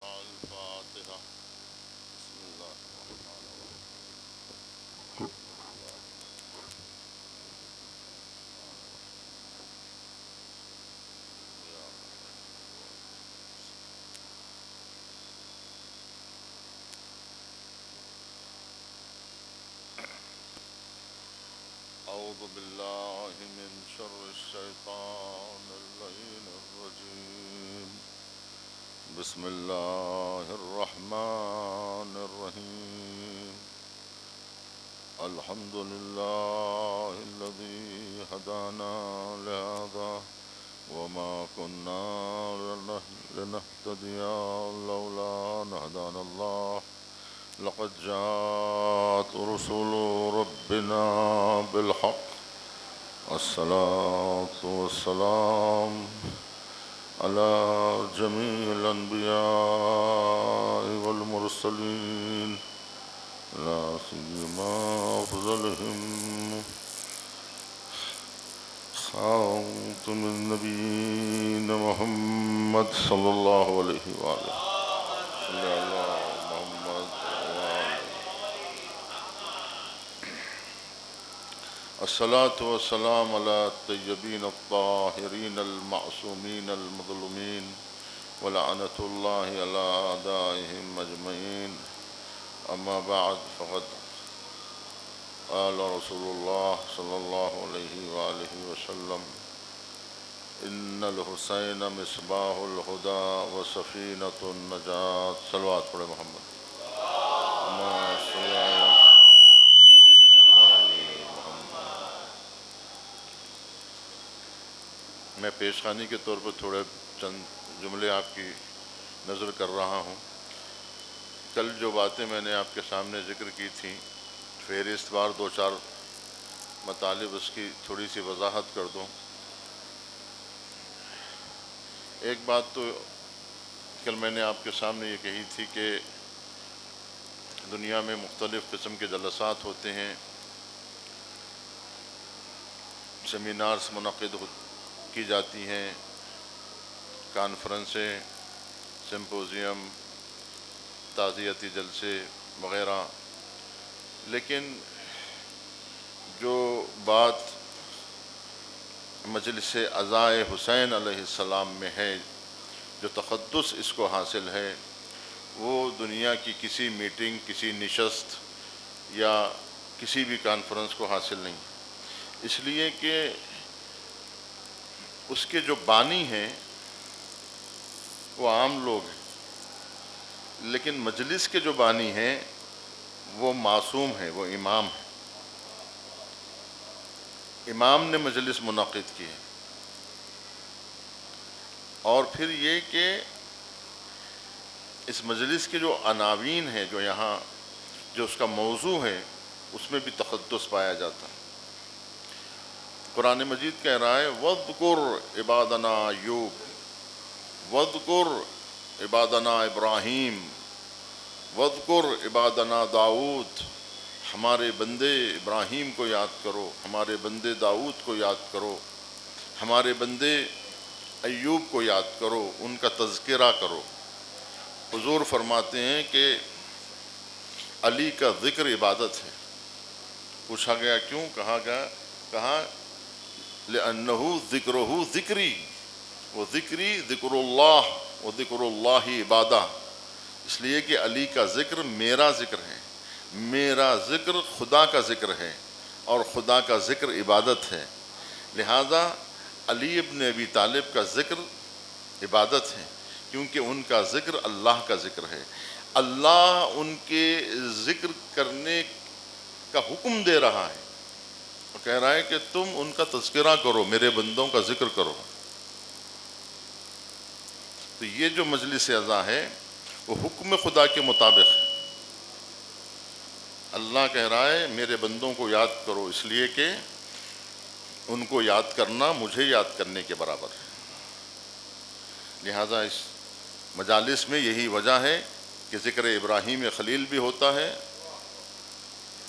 الفاتحة. بسم الله الرحمن الرحيم. أعوذ بالله من شر الشيطان اللعين الرجيم. بسم الله الرحمن الرحيم. الحمد لله الذي هدانا لهذا وما كنا لنهتدي لولا أن هدانا الله. لقد جاءت رسل ربنا بالحق. الصلاة والسلام على جميع الأنبياء والمرسلين، لا سيما أفضلهم خاتم النبيين محمد صلى الله عليه وآله. صلى الله محمد وآله. الصلاة والسلام على الطيبين الطاهرين المعصومين المظلومين، ولعنة الله على أعدائهم أجمعين. أما بعد، فقد قال رسول الله صلى الله عليه وآله وسلم: إن الحسين مصباح الهدى وسفينة النجاة. صلوات پڑھے محمد. میں پیشخانی کے طور پر تھوڑے چند جملے آپ کی نظر کر رہا ہوں. کل جو باتیں میں نے آپ کے سامنے ذکر کی تھیں، فہرست وار دو چار مطالب، اس کی تھوڑی سی وضاحت کر دوں. ایک بات تو کل میں نے آپ کے سامنے یہ کہی تھی کہ دنیا میں مختلف قسم کے جلسات ہوتے ہیں، سیمینارز منعقد کی جاتی ہیں، کانفرنسیں، سمپوزیم، تعزیتی جلسے وغیرہ. لیکن جو بات مجلس عزائے حسین علیہ السلام میں ہے، جو تقدس اس کو حاصل ہے، وہ دنیا کی کسی میٹنگ، کسی نشست یا کسی بھی کانفرنس کو حاصل نہیں. اس لیے کہ اس کے جو بانی ہیں وہ عام لوگ ہیں، لیکن مجلس کے جو بانی ہیں وہ معصوم ہیں، وہ امام ہیں. امام نے مجلس منعقد کی ہے. اور پھر یہ کہ اس مجلس کے جو عناوین ہیں، جو یہاں جو اس کا موضوع ہے، اس میں بھی تقدس پایا جاتا ہے. قرآن مجید کہہ رہا ہے: وَاذْكُرْ عِبَادَنَا ایوب، وَاذْكُرْ عِبَادَنَا ابراہیم، وَاذْكُرْ عِبَادَنَا داؤد. ہمارے بندے ابراہیم کو یاد کرو، ہمارے بندے داؤد کو یاد کرو، ہمارے بندے ایوب کو یاد کرو، ان کا تذکرہ کرو. حضور فرماتے ہیں کہ علی کا ذکر عبادت ہے. پوچھا گیا کیوں؟ کہا لأنہ ذکرہ ذکری و ذکری ذکر اللہ و ذکر اللہ عبادہ. اس لیے کہ علی کا ذکر میرا ذکر ہے، میرا ذکر خدا کا ذکر ہے، اور خدا کا ذکر عبادت ہے. لہذا علی ابن ابی طالب کا ذکر عبادت ہے، کیونکہ ان کا ذکر اللہ کا ذکر ہے. اللہ ان کے ذکر کرنے کا حکم دے رہا ہے، وہ کہہ رہا ہے کہ تم ان کا تذکرہ کرو، میرے بندوں کا ذکر کرو. تو یہ جو مجلس عزا ہے وہ حکم خدا کے مطابق ہے. اللہ کہہ رہا ہے میرے بندوں کو یاد کرو، اس لیے کہ ان کو یاد کرنا مجھے یاد کرنے کے برابر ہے. لہذا اس مجالس میں یہی وجہ ہے کہ ذکر ابراہیم خلیل بھی ہوتا ہے،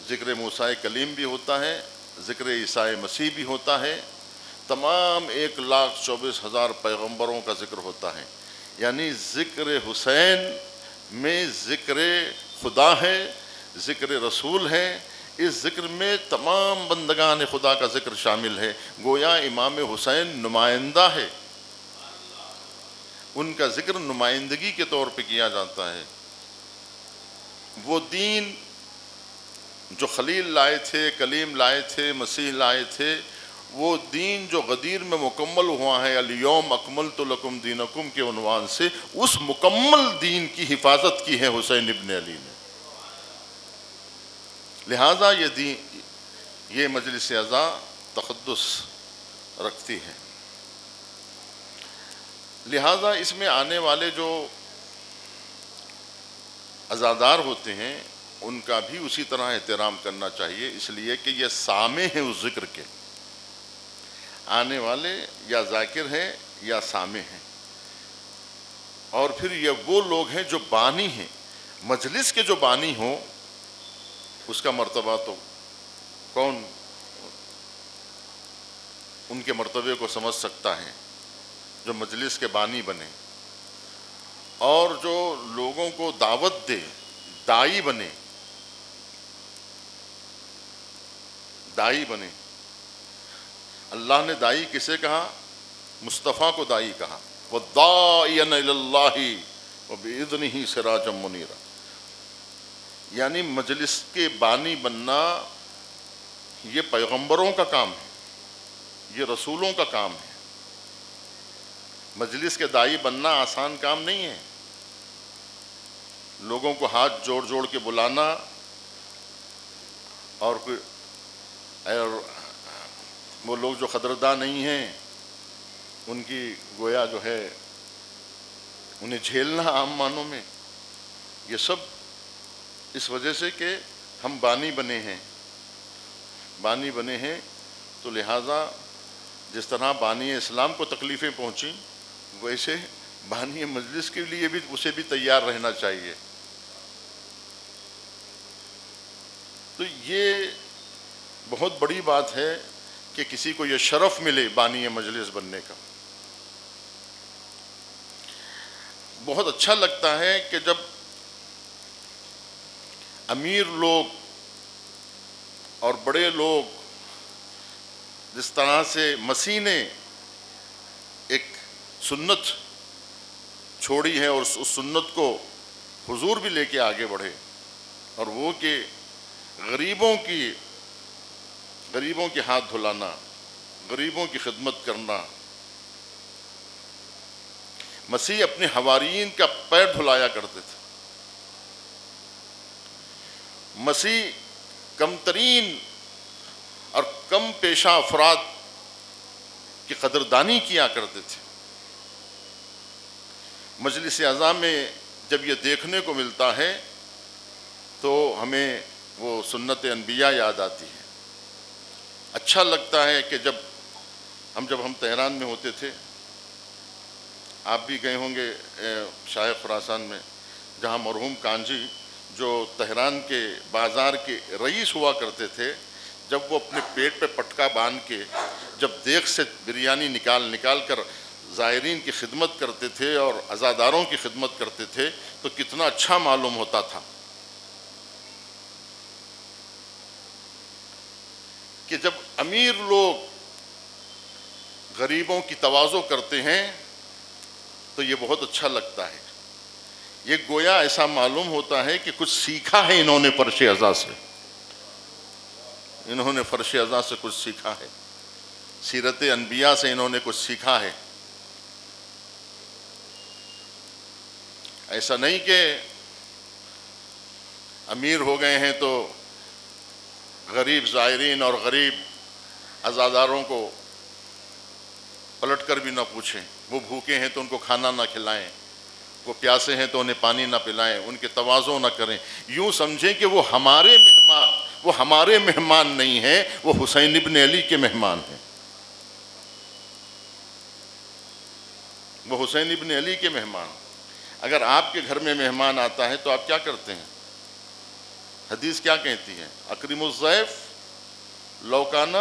ذکر موسیٰ کلیم بھی ہوتا ہے، ذکر عیسیٰ مسیح بھی ہوتا ہے، تمام 1,24,000 پیغمبروں کا ذکر ہوتا ہے. یعنی ذکر حسین میں ذکر خدا ہے، ذکر رسول ہے، اس ذکر میں تمام بندگان خدا کا ذکر شامل ہے۔ گویا امام حسین نمائندہ ہے، ان کا ذکر نمائندگی کے طور پہ کیا جاتا ہے۔ وہ دین جو خلیل لائے تھے، کلیم لائے تھے، مسیح لائے تھے، وہ دین جو غدیر میں مکمل ہوا ہے، الیوم اکملت لکم دینکم کے عنوان سے، اس مکمل دین کی حفاظت کی ہے حسین ابن علی نے۔ لہٰذا یہ مجلس اعزا تقدس رکھتی ہے۔ لہٰذا اس میں آنے والے جو عزادار ہوتے ہیں ان کا بھی اسی طرح احترام کرنا چاہیے، اس لیے کہ یہ سامع ہیں اس ذکر کے، آنے والے یا ذاکر ہیں یا سامع ہیں، اور پھر یہ وہ لوگ ہیں جو بانی ہیں۔ مجلس کے جو بانی ہوں اس کا مرتبہ تو کون ان کے مرتبے کو سمجھ سکتا ہے، جو مجلس کے بانی بنے اور جو لوگوں کو دعوت دے، داعی بنے، داعی بنے۔ اللہ نے داعی کسے کہا؟ مصطفیٰ کو داعی کہا، وَالدَّاعِيَ إِلَى اللَّهِ وَبِإِذْنِهِ سِرَاجًا مُنِيرًا۔ یعنی مجلس کے بانی بننا یہ پیغمبروں کا کام ہے، یہ رسولوں کا کام ہے۔ مجلس کے داعی بننا آسان کام نہیں ہے۔ لوگوں کو ہاتھ جوڑ جوڑ کے بلانا اور وہ لوگ جو قدرداں نہیں ہیں ان کی گویا جو ہے انہیں جھیلنا عام معنوں میں، یہ سب اس وجہ سے کہ ہم بانی بنے ہیں، بانی بنے ہیں، تو لہٰذا جس طرح بانی اسلام کو تکلیفیں پہنچیں ویسے بانی مجلس کے لیے بھی اسے بھی تیار رہنا چاہیے۔ تو یہ بہت بڑی بات ہے کہ کسی کو یہ شرف ملے بانی مجلس بننے کا۔ بہت اچھا لگتا ہے کہ جب امیر لوگ اور بڑے لوگ، جس طرح سے مسیح نے ایک سنت چھوڑی ہے اور اس سنت کو حضور بھی لے کے آگے بڑھے، اور وہ کہ غریبوں کے ہاتھ دھلانا، غریبوں کی خدمت کرنا۔ مسیح اپنے حواریین کا پیر دھلایا کرتے تھے۔ مسیح کم ترین اور کم پیشہ افراد کی قدردانی کیا کرتے تھے۔ مجلس اعزا میں جب یہ دیکھنے کو ملتا ہے تو ہمیں وہ سنت انبیاء یاد آتی ہے۔ اچھا لگتا ہے کہ جب ہم تہران میں ہوتے تھے، آپ بھی گئے ہوں گے شاہ خراسان میں، جہاں مرحوم کانجی جو تہران کے بازار کے رئیس ہوا کرتے تھے، جب وہ اپنے پیٹ پہ پٹکا باندھ کے جب دیگ سے بریانی نکال کر زائرین کی خدمت کرتے تھے اور عزاداروں کی خدمت کرتے تھے تو کتنا اچھا معلوم ہوتا تھا کہ جب امیر لوگ غریبوں کی تواضع کرتے ہیں تو یہ بہت اچھا لگتا ہے۔ یہ گویا ایسا معلوم ہوتا ہے کہ کچھ سیکھا ہے انہوں نے فرش عزا سے، انہوں نے فرش عزا سے کچھ سیکھا ہے، سیرت انبیاء سے انہوں نے کچھ سیکھا ہے۔ ایسا نہیں کہ امیر ہو گئے ہیں تو غریب زائرین اور غریب عزاداروں کو پلٹ کر بھی نہ پوچھیں، وہ بھوکے ہیں تو ان کو کھانا نہ کھلائیں، وہ پیاسے ہیں تو انہیں پانی نہ پلائیں، ان کے تواضع نہ کریں، یوں سمجھیں کہ وہ ہمارے مہمان نہیں ہیں، وہ حسین ابن علی کے مہمان ہیں، وہ حسین ابن علی کے مہمان۔ اگر آپ کے گھر میں مہمان آتا ہے تو آپ کیا کرتے ہیں؟ حدیث کیا کہتی ہے؟ اکرم الضیف لو کان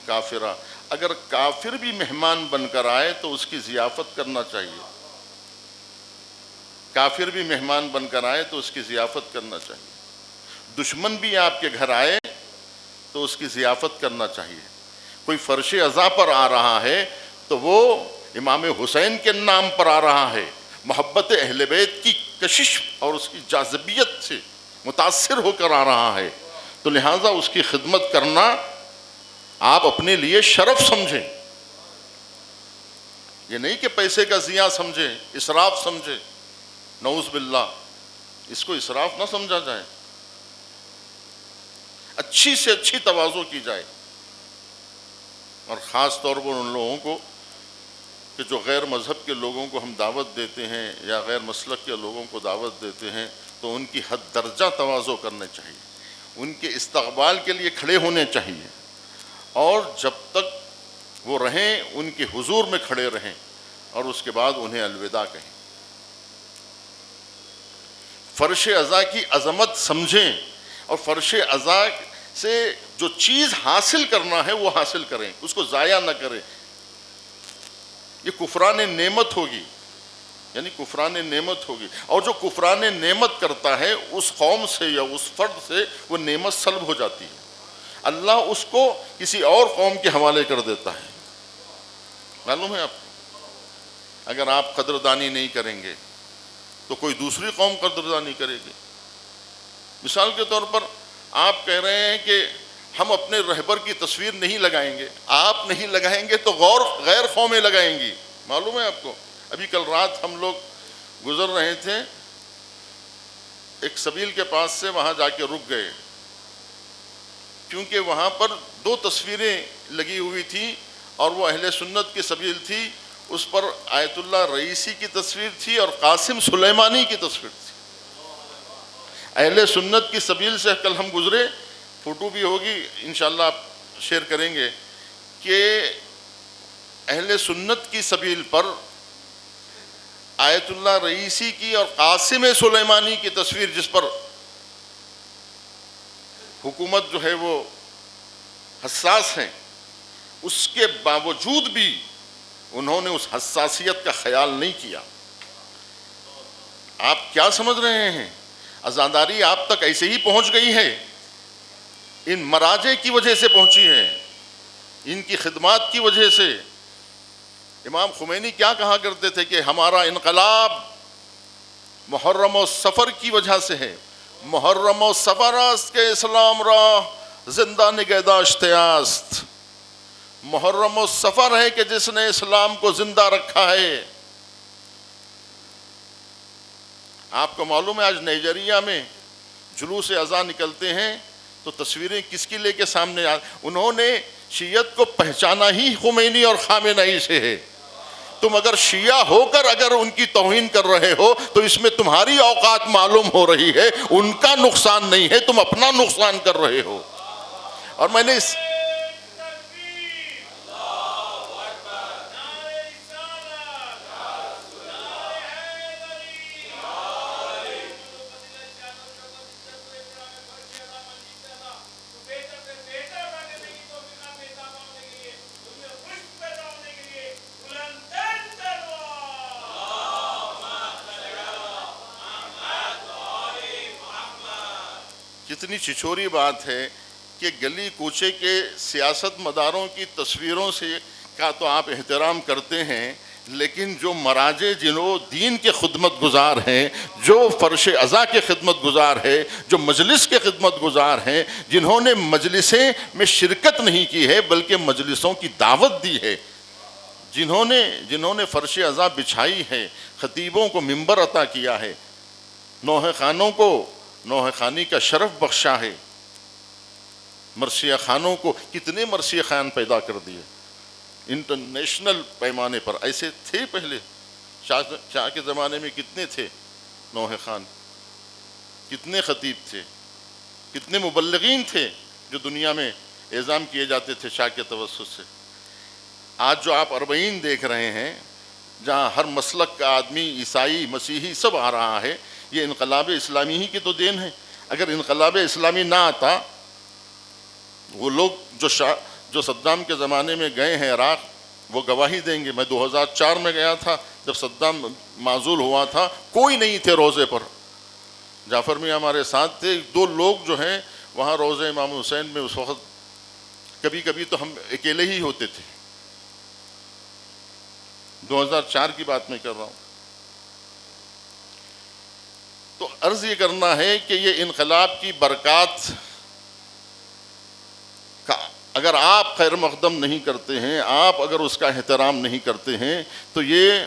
کافرا، اگر کافر بھی مہمان بن کر آئے تو اس کی ضیافت کرنا چاہیے، کافر بھی مہمان بن کر آئے تو اس کی ضیافت کرنا چاہیے، دشمن بھی آپ کے گھر آئے تو اس کی ضیافت کرنا چاہیے۔ کوئی فرش عزا پر آ رہا ہے تو وہ امام حسین کے نام پر آ رہا ہے، محبت اہل بیت کی کشش اور اس کی جاذبیت سے متاثر ہو کر آ رہا ہے، تو لہٰذا اس کی خدمت کرنا آپ اپنے لیے شرف سمجھیں، یہ نہیں کہ پیسے کا ضیاع سمجھیں، اسراف سمجھیں، نعوذ باللہ، اس کو اسراف نہ سمجھا جائے، اچھی سے اچھی تواضع کی جائے، اور خاص طور پر ان لوگوں کو کہ جو غیر مذہب کے لوگوں کو ہم دعوت دیتے ہیں یا غیر مسلک کے لوگوں کو دعوت دیتے ہیں تو ان کی حد درجہ تواضع کرنے چاہیے، ان کے استقبال کے لیے کھڑے ہونے چاہیے، اور جب تک وہ رہیں ان کے حضور میں کھڑے رہیں، اور اس کے بعد انہیں الوداع کہیں۔ فرش عزا کی عظمت سمجھیں، اور فرش عزا سے جو چیز حاصل کرنا ہے وہ حاصل کریں، اس کو ضائع نہ کریں۔ یہ کفران نعمت ہوگی، یعنی کفران نعمت ہوگی، اور جو کفران نعمت کرتا ہے اس قوم سے یا اس فرد سے وہ نعمت سلب ہو جاتی ہے، اللہ اس کو کسی اور قوم کے حوالے کر دیتا ہے۔ معلوم ہے آپ کو، اگر آپ قدردانی نہیں کریں گے تو کوئی دوسری قوم قدردانی کرے گی۔ مثال کے طور پر آپ کہہ رہے ہیں کہ ہم اپنے رہبر کی تصویر نہیں لگائیں گے، آپ نہیں لگائیں گے تو غیر قومیں لگائیں گی۔ معلوم ہے آپ کو، ابھی کل رات ہم لوگ گزر رہے تھے ایک سبیل کے پاس سے، وہاں جا کے رک گئے کیونکہ وہاں پر 2 تصویریں لگی ہوئی تھیں، اور وہ اہل سنت کی سبیل تھی، اس پر آیت اللہ رئیسی کی تصویر تھی اور قاسم سلیمانی کی تصویر تھی۔ اہل سنت کی سبیل سے کل ہم گزرے، فوٹو بھی ہوگی انشاءاللہ آپ شیئر کریں گے، کہ اہل سنت کی سبیل پر آیت اللہ رئیسی کی اور قاسم سلیمانی کی تصویر، جس پر حکومت جو ہے وہ حساس ہیں، اس کے باوجود بھی انہوں نے اس حساسیت کا خیال نہیں کیا۔ آپ کیا سمجھ رہے ہیں؟ عزاداری آپ تک ایسے ہی پہنچ گئی ہے، ان مراجع کی وجہ سے پہنچی ہے، ان کی خدمات کی وجہ سے۔ امام خمینی کیا کہا کرتے تھے کہ ہمارا انقلاب محرم و سفر کی وجہ سے ہے، محرم و سفر است کے اسلام را زندہ نگہداشت است، محرم و سفر ہے کہ جس نے اسلام کو زندہ رکھا ہے۔ آپ کو معلوم ہے آج نائجیریا میں جلوس اذان نکلتے ہیں تو تصویریں کس کی لے کے سامنے انہوں نے شیعت کو پہچانا ہی خمینی اور خامنئی سے ہے۔ تم اگر شیعہ ہو کر اگر ان کی توہین کر رہے ہو تو اس میں تمہاری اوقات معلوم ہو رہی ہے، ان کا نقصان نہیں ہے، تم اپنا نقصان کر رہے ہو۔ اور میں نے کتنی چھچوری بات ہے کہ گلی کوچے کے سیاست مداروں کی تصویروں سے کا تو آپ احترام کرتے ہیں، لیکن جو مراجع جنہوں دین کے خدمت گزار ہیں، جو فرش عزا کے خدمت گزار ہے، جو مجلس کے خدمت گزار ہیں، جنہوں نے مجلسیں میں شرکت نہیں کی ہے بلکہ مجلسوں کی دعوت دی ہے، جنہوں نے فرش عزا بچھائی ہے، خطیبوں کو منبر عطا کیا ہے، نوحہ خانوں کو نوحہ خانی کا شرف بخشا ہے، مرثیہ خانوں کو کتنے مرثیہ خان پیدا کر دیے انٹرنیشنل پیمانے پر۔ ایسے تھے پہلے شاہ کے زمانے میں کتنے تھے نوحہ خان، کتنے خطیب تھے، کتنے مبلغین تھے جو دنیا میں اعزام کیے جاتے تھے شاہ کے توسط سے۔ آج جو آپ اربعین دیکھ رہے ہیں جہاں ہر مسلک کا آدمی، عیسائی، مسیحی سب آ رہا ہے، یہ انقلاب اسلامی ہی کی تو دین ہے۔ اگر انقلاب اسلامی نہ آتا، وہ لوگ جو صدام کے زمانے میں گئے ہیں عراق، وہ گواہی دیں گے. میں 2004 میں گیا تھا جب صدام معزول ہوا تھا, کوئی نہیں تھے روزے پر. جعفر میاں ہمارے ساتھ تھے. 2 لوگ جو ہیں وہاں روزے امام حسین میں اس وقت, کبھی کبھی تو ہم اکیلے ہی ہوتے تھے. 2004 کی بات میں کر رہا ہوں. تو عرض یہ کرنا ہے کہ یہ انقلاب کی برکات کا اگر آپ خیر مقدم نہیں کرتے ہیں, آپ اگر اس کا احترام نہیں کرتے ہیں, تو یہ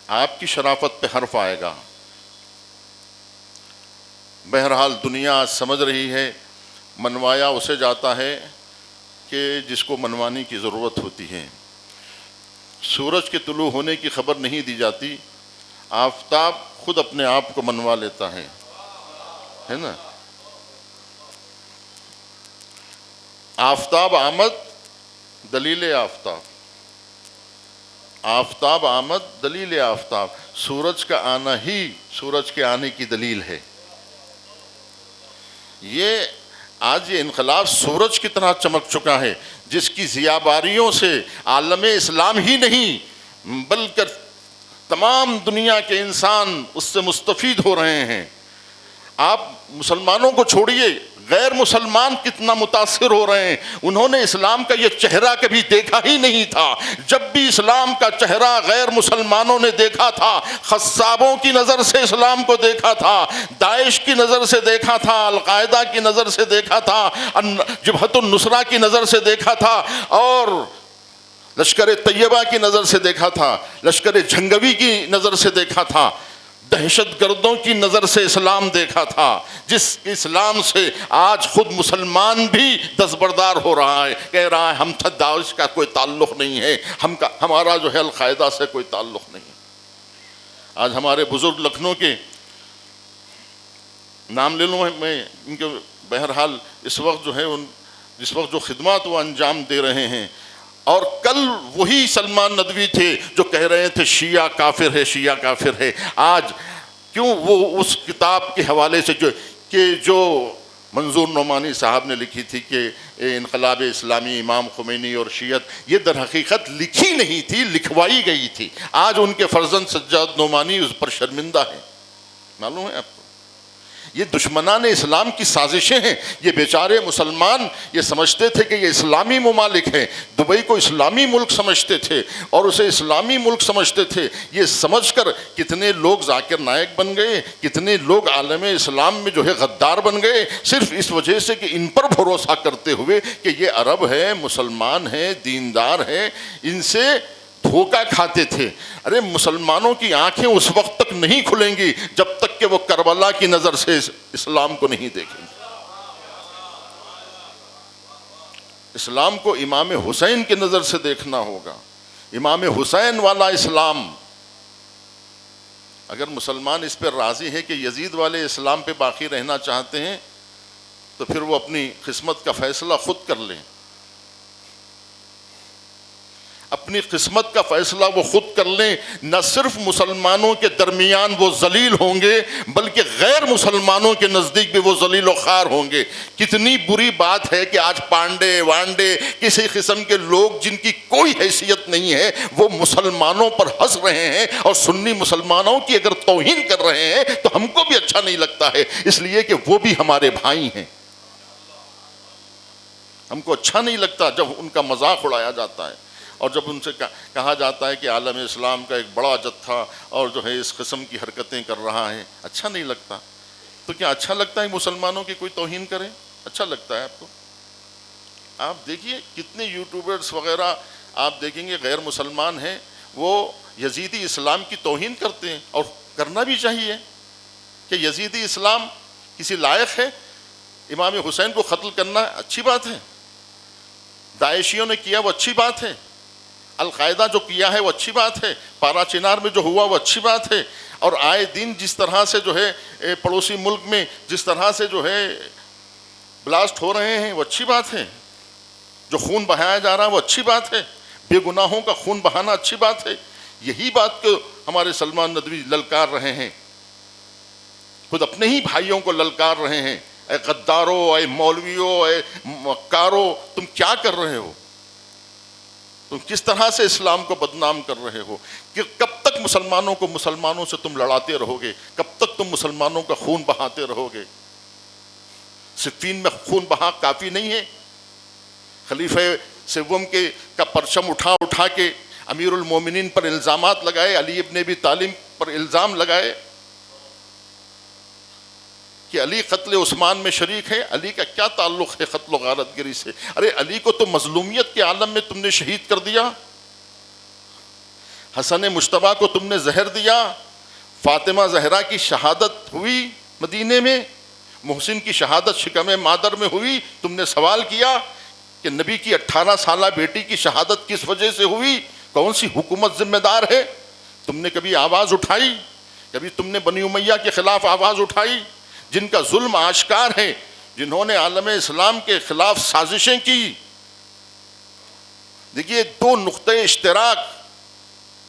آپ کی شرافت پہ حرف آئے گا. بہرحال دنیا سمجھ رہی ہے, منوایا اسے جاتا ہے کہ جس کو منوانے کی ضرورت ہوتی ہے. سورج کے طلوع ہونے کی خبر نہیں دی جاتی, آفتاب خود اپنے آپ کو منوا لیتا ہے نا. آفتاب آمد دلیل آفتاب, آفتاب آمد دلیل آفتاب. سورج کا آنا ہی سورج کے آنے کی دلیل ہے. یہ آج یہ انقلاب سورج کی طرح چمک چکا ہے, جس کی ضیاباریوں سے عالم اسلام ہی نہیں بلکہ تمام دنیا کے انسان اس سے مستفید ہو رہے ہیں. آپ مسلمانوں کو چھوڑیے, غیر مسلمان کتنا متاثر ہو رہے ہیں. انہوں نے اسلام کا یہ چہرہ کبھی دیکھا ہی نہیں تھا. جب بھی اسلام کا چہرہ غیر مسلمانوں نے دیکھا تھا, خصابوں کی نظر سے اسلام کو دیکھا تھا, داعش کی نظر سے دیکھا تھا, القاعدہ کی نظر سے دیکھا تھا, جبہت النصرہ کی نظر سے دیکھا تھا, اور لشکر طیبہ کی نظر سے دیکھا تھا, لشکر جھنگوی کی نظر سے دیکھا تھا, دہشت گردوں کی نظر سے اسلام دیکھا تھا, جس اسلام سے آج خود مسلمان بھی دستبردار ہو رہا ہے, کہہ رہا ہے ہم داعش کا کوئی تعلق نہیں ہے, ہمارا جو ہے القاعدہ سے کوئی تعلق نہیں. آج ہمارے بزرگ لکھنؤ کے نام لے لوں میں ان کے, بہرحال اس وقت جو ہے جس وقت جو خدمات وہ انجام دے رہے ہیں, اور کل وہی سلمان ندوی تھے جو کہہ رہے تھے شیعہ کافر ہے, شیعہ کافر ہے. آج کیوں وہ اس کتاب کے حوالے سے جو منظور نعمانی صاحب نے لکھی تھی کہ انقلاب اسلامی, امام خمینی اور شیعت, یہ در حقیقت لکھی نہیں تھی, لکھوائی گئی تھی. آج ان کے فرزند سجاد نعمانی اس پر شرمندہ ہیں. معلوم ہے آپ کو, یہ دشمنان اسلام کی سازشیں ہیں. یہ بیچارے مسلمان یہ سمجھتے تھے کہ یہ اسلامی ممالک ہیں, دبئی کو اسلامی ملک سمجھتے تھے اور اسے اسلامی ملک سمجھتے تھے. یہ سمجھ کر کتنے لوگ ذاکر نائک بن گئے, کتنے لوگ عالم اسلام میں جو ہے غدار بن گئے, صرف اس وجہ سے کہ ان پر بھروسہ کرتے ہوئے کہ یہ عرب ہے, مسلمان ہے, دیندار ہے, ان سے دھوکہ کھاتے تھے. ارے مسلمانوں کی آنکھیں اس وقت تک نہیں کھلیں گی جب تک کہ وہ کربلا کی نظر سے اسلام کو نہیں دیکھیں گے. اسلام کو امام حسین کی نظر سے دیکھنا ہوگا, امام حسین والا اسلام. اگر مسلمان اس پر راضی ہے کہ یزید والے اسلام پہ باقی رہنا چاہتے ہیں تو پھر وہ اپنی قسمت کا فیصلہ خود کر لیں. اپنی قسمت کا فیصلہ وہ خود کر لیں. نہ صرف مسلمانوں کے درمیان وہ ذلیل ہوں گے بلکہ غیر مسلمانوں کے نزدیک بھی وہ ذلیل و خوار ہوں گے. کتنی بری بات ہے کہ آج پانڈے وانڈے کسی قسم کے لوگ جن کی کوئی حیثیت نہیں ہے وہ مسلمانوں پر ہنس رہے ہیں, اور سنی مسلمانوں کی اگر توہین کر رہے ہیں تو ہم کو بھی اچھا نہیں لگتا ہے, اس لیے کہ وہ بھی ہمارے بھائی ہیں. ہم کو اچھا نہیں لگتا جب ان کا مذاق اڑایا جاتا ہے, اور جب ان سے کہا جاتا ہے کہ عالم اسلام کا ایک بڑا جتھا اور جو ہے اس قسم کی حرکتیں کر رہا ہے. اچھا نہیں لگتا. تو کیا اچھا لگتا ہے مسلمانوں کی کوئی توہین کرے؟ اچھا لگتا ہے آپ کو؟ آپ دیکھیے کتنے یوٹیوبرز وغیرہ آپ دیکھیں گے غیر مسلمان ہیں, وہ یزیدی اسلام کی توہین کرتے ہیں, اور کرنا بھی چاہیے کہ یزیدی اسلام کسی لائق ہے. امام حسین کو قتل کرنا اچھی بات ہے, داعشیوں نے کیا وہ اچھی بات ہے, القاعدہ جو کیا ہے وہ اچھی بات ہے, پارا چنار میں جو ہوا وہ اچھی بات ہے, اور آئے دن جس طرح سے جو ہے پڑوسی ملک میں جس طرح سے جو ہے بلاسٹ ہو رہے ہیں وہ اچھی بات ہے, جو خون بہایا جا رہا ہے وہ اچھی بات ہے, بے گناہوں کا خون بہانا اچھی بات ہے. یہی بات کو ہمارے سلمان ندوی للکار رہے ہیں, خود اپنے ہی بھائیوں کو للکار رہے ہیں, اے غدارو, اے مولویو, اے مکارو, تم کیا کر رہے ہو؟ تم کس طرح سے اسلام کو بدنام کر رہے ہو؟ کہ کب تک مسلمانوں کو مسلمانوں سے تم لڑاتے رہو گے؟ کب تک تم مسلمانوں کا خون بہاتے رہو گے؟ صفین میں خون بہا کافی نہیں ہے؟ خلیفہ سوم کا پرچم اٹھا کے امیر المومنین پر الزامات لگائے، علی ابن ابی طالب پر الزام لگائے کہ علی قتل عثمان میں شریک ہے۔ علی کا کیا تعلق ہے قتل و غارت گری سے؟ ارے علی کو تو مظلومیت کے عالم میں تم نے شہید کر دیا، حسن مجتبیٰ کو تم نے زہر دیا، فاطمہ زہرا کی شہادت ہوئی مدینے میں، محسن کی شہادت شکم مادر میں ہوئی، تم نے سوال کیا کہ نبی کی 18 سالہ بیٹی کی شہادت کس وجہ سے ہوئی؟ کون سی حکومت ذمہ دار ہے؟ تم نے کبھی آواز اٹھائی؟ کبھی تم نے بنی امیہ کے خلاف آواز اٹھائی، جن کا ظلم آشکار ہے، جنہوں نے عالم اسلام کے خلاف سازشیں کی؟ دیکھیے دو نقطۂ اشتراک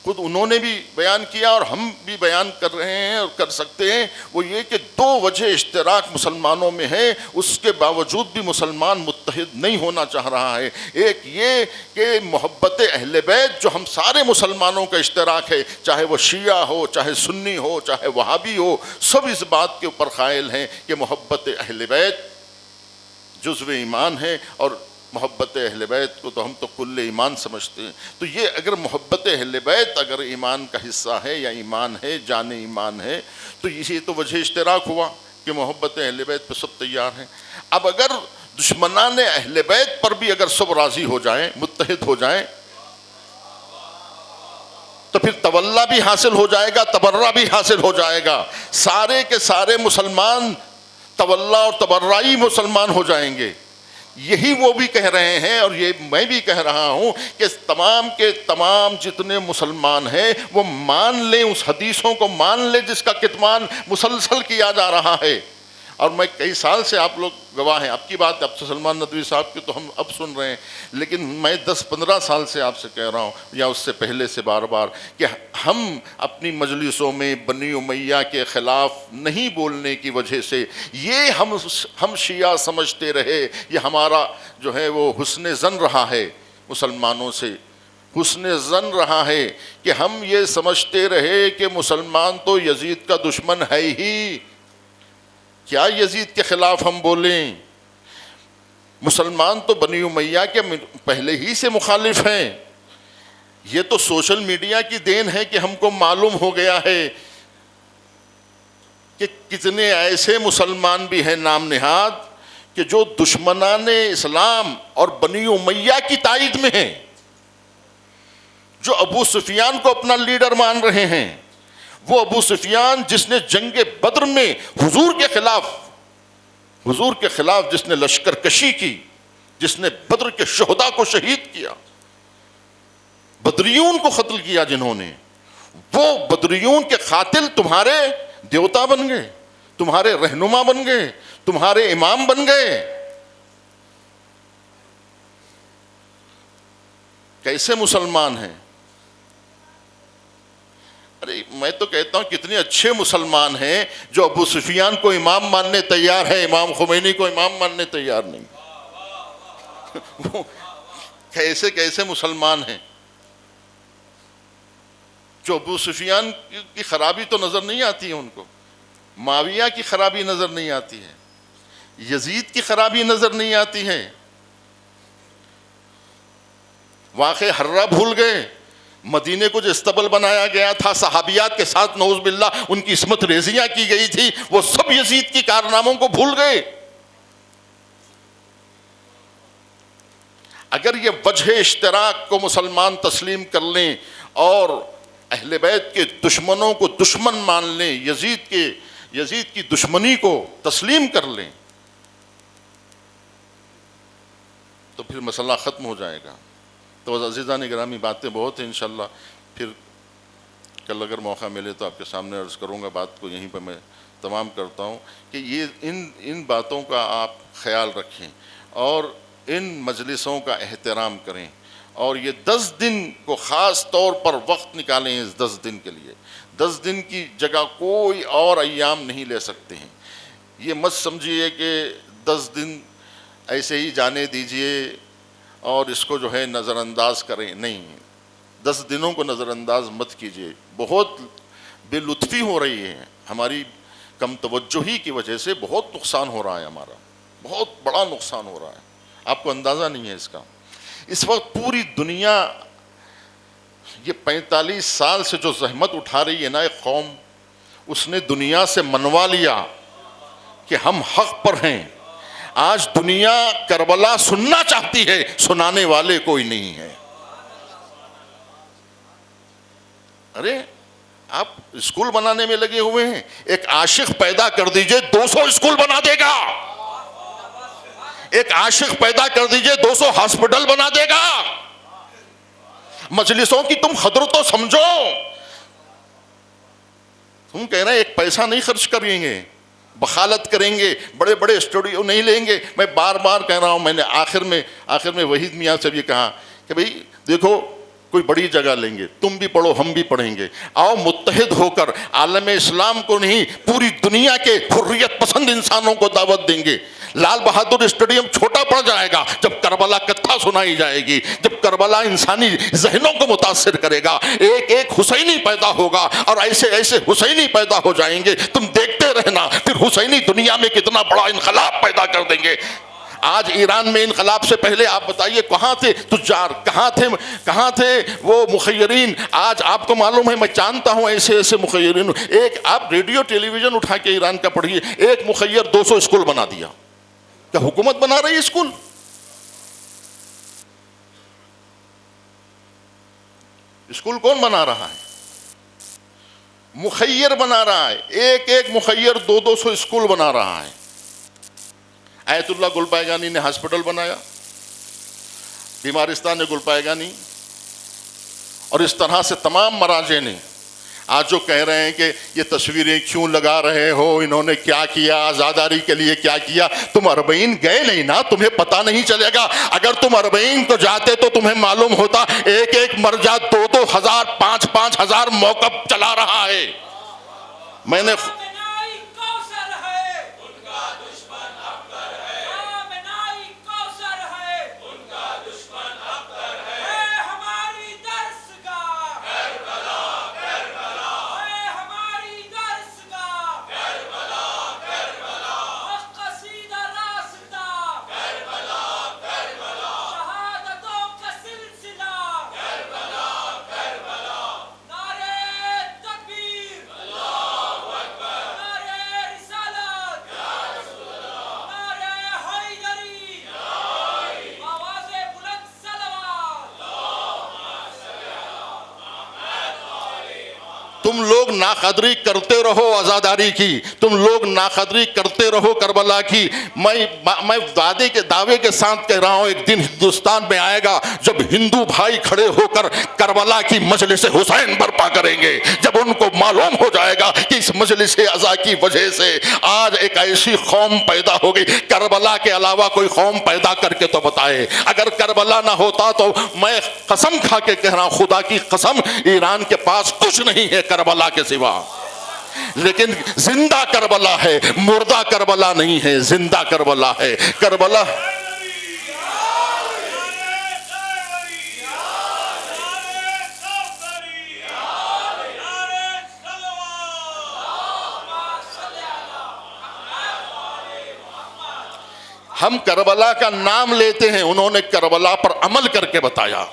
خود انہوں نے بھی بیان کیا اور ہم بھی بیان کر رہے ہیں اور کر سکتے ہیں، وہ یہ کہ دو وجہ اشتراک مسلمانوں میں ہے، اس کے باوجود بھی مسلمان متحد نہیں ہونا چاہ رہا ہے۔ ایک یہ کہ محبت اہل بیت جو ہم سارے مسلمانوں کا اشتراک ہے، چاہے وہ شیعہ ہو، چاہے سنی ہو، چاہے وہابی ہو، سب اس بات کے اوپر قائل ہیں کہ محبت اہل بیت جزو ایمان ہے، اور محبت اہل بیت کو تو ہم تو کل ایمان سمجھتے ہیں۔ تو یہ اگر محبت اہل بیت اگر ایمان کا حصہ ہے یا ایمان ہے، جان ایمان ہے، تو یہ تو وجہ اشتراک ہوا کہ محبت اہل بیت پہ سب تیار ہیں۔ اب اگر دشمنان اہل بیت پر بھی اگر سب راضی ہو جائیں، متحد ہو جائیں، تو پھر تولا بھی حاصل ہو جائے گا، تبرہ بھی حاصل ہو جائے گا، سارے کے سارے مسلمان تولا اور تبرعی مسلمان ہو جائیں گے۔ یہی وہ بھی کہہ رہے ہیں اور یہ میں بھی کہہ رہا ہوں کہ تمام کے تمام جتنے مسلمان ہیں وہ مان لیں، اس حدیثوں کو مان لیں جس کا کتمان مسلسل کیا جا رہا ہے۔ اور میں کئی سال سے آپ لوگ گواہ ہیں، اب کی بات اب سے سلمان ندوی صاحب کی تو ہم اب سن رہے ہیں، لیکن میں 10-15 سال سے آپ سے کہہ رہا ہوں یا اس سے پہلے سے بار بار کہ ہم اپنی مجلسوں میں بنی امیہ کے خلاف نہیں بولنے کی وجہ سے یہ ہم شیعہ سمجھتے رہے، یہ ہمارا جو ہے وہ حسن ظن رہا ہے مسلمانوں سے، حسن ظن رہا ہے کہ ہم یہ سمجھتے رہے کہ مسلمان تو یزید کا دشمن ہے ہی، کیا یزید کے خلاف ہم بولیں؟ مسلمان تو بنی امیہ کے پہلے ہی سے مخالف ہیں۔ یہ تو سوشل میڈیا کی دین ہے کہ ہم کو معلوم ہو گیا ہے کہ کتنے ایسے مسلمان بھی ہیں نام نہاد کہ جو دشمنان اسلام اور بنی امیہ کی تائید میں ہیں، جو ابو سفیان کو اپنا لیڈر مان رہے ہیں۔ وہ ابو سفیان جس نے جنگ بدر میں حضور کے خلاف جس نے لشکر کشی کی، جس نے بدر کے شہداء کو شہید کیا، بدریون کو قتل کیا جنہوں نے، وہ بدریون کے قاتل تمہارے دیوتا بن گئے، تمہارے رہنما بن گئے، تمہارے امام بن گئے۔ کیسے مسلمان ہیں؟ ارے میں تو کہتا ہوں کتنے اچھے مسلمان ہیں جو ابو سفیان کو امام ماننے تیار ہے، امام خمینی کو امام ماننے تیار نہیں۔ کیسے کیسے مسلمان ہیں جو ابو سفیان کی خرابی تو نظر نہیں آتی ہے ان کو، معاویہ کی خرابی نظر نہیں آتی ہے، یزید کی خرابی نظر نہیں آتی ہے، واقع حرہ بھول گئے، مدینے کو جو استبل بنایا گیا تھا صحابیات کے ساتھ نعوذ باللہ ان کی عصمت ریزیاں کی گئی تھی، وہ سب یزید کی کارناموں کو بھول گئے۔ اگر یہ وجہ اشتراک کو مسلمان تسلیم کر لیں اور اہل بیت کے دشمنوں کو دشمن مان لیں، یزید کی دشمنی کو تسلیم کر لیں، تو پھر مسئلہ ختم ہو جائے گا۔ تو عزیزان گرامی باتیں بہت ہیں، انشاءاللہ پھر کل اگر موقع ملے تو آپ کے سامنے عرض کروں گا، بات کو یہیں پہ میں تمام کرتا ہوں کہ یہ ان باتوں کا آپ خیال رکھیں اور ان مجلسوں کا احترام کریں، اور یہ 10 دن کو خاص طور پر وقت نکالیں اس 10 دن کے لیے۔ 10 دن کی جگہ کوئی اور ایام نہیں لے سکتے ہیں۔ یہ مت سمجھیے کہ 10 دن ایسے ہی جانے دیجئے اور اس کو جو ہے نظر انداز کریں، نہیں، 10 دنوں کو نظر انداز مت کیجیے. بہت بے لطفی ہو رہی ہے، ہماری کم توجہی کی وجہ سے بہت نقصان ہو رہا ہے، ہمارا بہت بڑا نقصان ہو رہا ہے، آپ کو اندازہ نہیں ہے اس کا. اس وقت پوری دنیا یہ 45 سال سے جو زحمت اٹھا رہی ہے نا ایک قوم، اس نے دنیا سے منوا لیا کہ ہم حق پر ہیں. آج دنیا کربلا سننا چاہتی ہے، سنانے والے کوئی نہیں ہے. ارے آپ اسکول بنانے میں لگے ہوئے ہیں، ایک عاشق پیدا کر دیجئے 200 اسکول بنا دے گا. ایک عاشق پیدا کر دیجئے 200 ہاسپٹل بنا دے گا. مجلسوں کی تم قدر تو سمجھو. تم کہہ رہے ہیں ایک پیسہ نہیں خرچ کریں گے، بخالت کریں گے، بڑے بڑے اسٹوڈیو نہیں لیں گے. میں بار بار کہہ رہا ہوں، میں نے آخر میں وحید میاں سے بھی کہا کہ بھئی دیکھو کوئی بڑی جگہ لیں گے، تم بھی پڑھو ہم بھی پڑھیں گے، آؤ متحد ہو کر عالم اسلام کو نہیں پوری دنیا کے حریت پسند انسانوں کو دعوت دیں گے. لال بہادر اسٹیڈیم چھوٹا پڑ جائے گا جب کربلا کتھا سنائی جائے گی، جب کربلا انسانی ذہنوں کو متاثر کرے گا. ایک ایک حسینی پیدا ہوگا اور ایسے ایسے حسینی پیدا ہو جائیں گے، تم دیکھتے رہنا. پھر حسینی دنیا میں کتنا بڑا انقلاب پیدا کر دیں گے. آج ایران میں انقلاب سے پہلے آپ بتائیے کہاں تھے تجار، کہاں تھے وہ مخیرین. آج آپ کو معلوم ہے، میں جانتا ہوں ایسے ایسے مخیرین. ایک آپ ریڈیو ٹیلی ویژن اٹھا کے ایران کا پڑھیے، ایک مخیر 200 اسکول بنا دیا. کیا حکومت بنا رہی ہے اسکول؟ اسکول کون بنا رہا ہے؟ مخیر بنا رہا ہے. ایک ایک مخیر 200 اسکول بنا رہا ہے. آیت اللہ گلپائگانی نے ہاسپٹل بنایا، بیمارستان گلپائگانی، اور اس طرح سے تمام مراجع نے. آج جو کہہ رہے ہیں کہ یہ تصویریں کیوں لگا رہے ہو، انہوں نے کیا کیا، آزاداری کے لیے کیا کیا. تم اربعین گئے نہیں نا، تمہیں پتہ نہیں چلے گا. اگر تم اربعین کو جاتے تو تمہیں معلوم ہوتا ایک ایک مرجع 2-2 ہزار 5-5 ہزار موقف چلا رہا ہے. میں نے تم لوگ ناقدری کرتے رہو آزاداری کی، تم لوگ ناقدری کرتے رہو کربلا کی. میں دعوے کے ساتھ کہہ رہا ہوں، ایک دن ہندوستان میں آئے گا جب ہندو بھائی کھڑے ہو کر کربلا کی مجلس حسین برپا کریں گے. جب ان کو معلوم ہو جائے گا کہ اس مجلس عزا کی وجہ سے آج ایک ایسی قوم پیدا ہو گئی. کربلا کے علاوہ کوئی قوم پیدا کر کے تو بتائے. اگر کربلا نہ ہوتا تو میں قسم کھا کے کہہ رہا ہوں، خدا کی قسم، ایران کے پاس کچھ نہیں ہے کربلا کے سوا. لیکن زندہ کربلا ہے، مردہ کربلا نہیں ہے، زندہ کربلا ہے. کربلا ہم کربلا کا نام لیتے ہیں، انہوں نے کربلا پر عمل کر کے بتایا.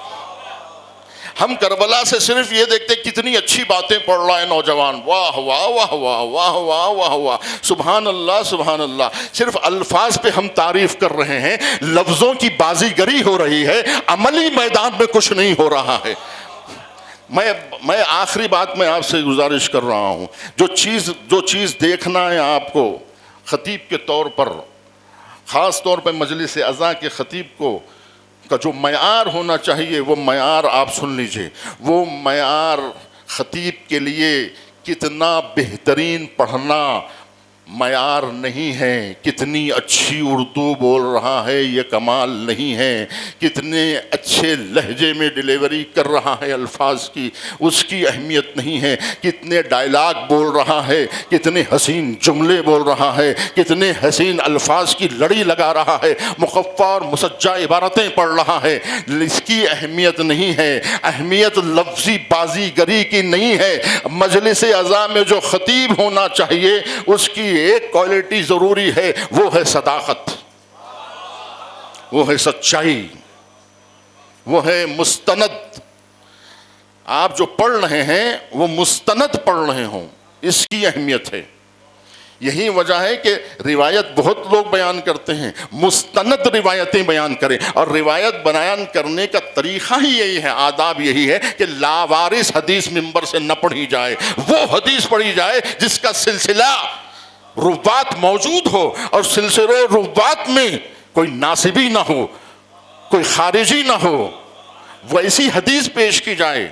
ہم کربلا سے صرف یہ دیکھتے کتنی اچھی باتیں پڑھ رہا ہے نوجوان، واہ واہ واہ واہ واہ واہ واہ واہ، سبحان اللہ سبحان اللہ. صرف الفاظ پہ ہم تعریف کر رہے ہیں، لفظوں کی بازی گری ہو رہی ہے، عملی میدان میں کچھ نہیں ہو رہا ہے. میں آخری بات میں آپ سے گزارش کر رہا ہوں، جو چیز دیکھنا ہے آپ کو خطیب کے طور پر، خاص طور پہ مجلس عزا کے خطیب کو کا جو معیار ہونا چاہیے، وہ معیار آپ سن لیجئے. وہ معیار خطیب کے لیے کتنا بہترین پڑھنا، معیار نہیں ہے، کتنی اچھی اردو بول رہا ہے یہ کمال نہیں ہے، کتنے اچھے لہجے میں ڈیلیوری کر رہا ہے الفاظ کی اس کی اہمیت نہیں ہے، کتنے ڈائلاگ بول رہا ہے، کتنے حسین جملے بول رہا ہے، کتنے حسین الفاظ کی لڑی لگا رہا ہے، مخفف اور مسجع عبارتیں پڑھ رہا ہے، اس کی اہمیت نہیں ہے۔ اہمیت لفظی بازی گری کی نہیں ہے۔ مجلس عزا میں جو خطیب ہونا چاہیے اس کی ایک کوالٹی ضروری ہے، وہ ہے صداقت، وہ ہے سچائی، وہ ہے مستند۔ آپ جو پڑھ رہے ہیں وہ مستند پڑھ رہے ہوں، اس کی اہمیت ہے۔ یہی وجہ ہے کہ روایت بہت لوگ بیان کرتے ہیں، مستند روایتیں بیان کریں، اور روایت بیان کرنے کا طریقہ ہی یہی ہے، آداب یہی ہے کہ لاوارث حدیث منبر سے نہ پڑھی جائے، وہ حدیث پڑھی جائے جس کا سلسلہ روات موجود ہو، اور سلسلے روات میں کوئی ناسبی نہ ہو، کوئی خارجی نہ ہو، ویسی حدیث پیش کی جائے۔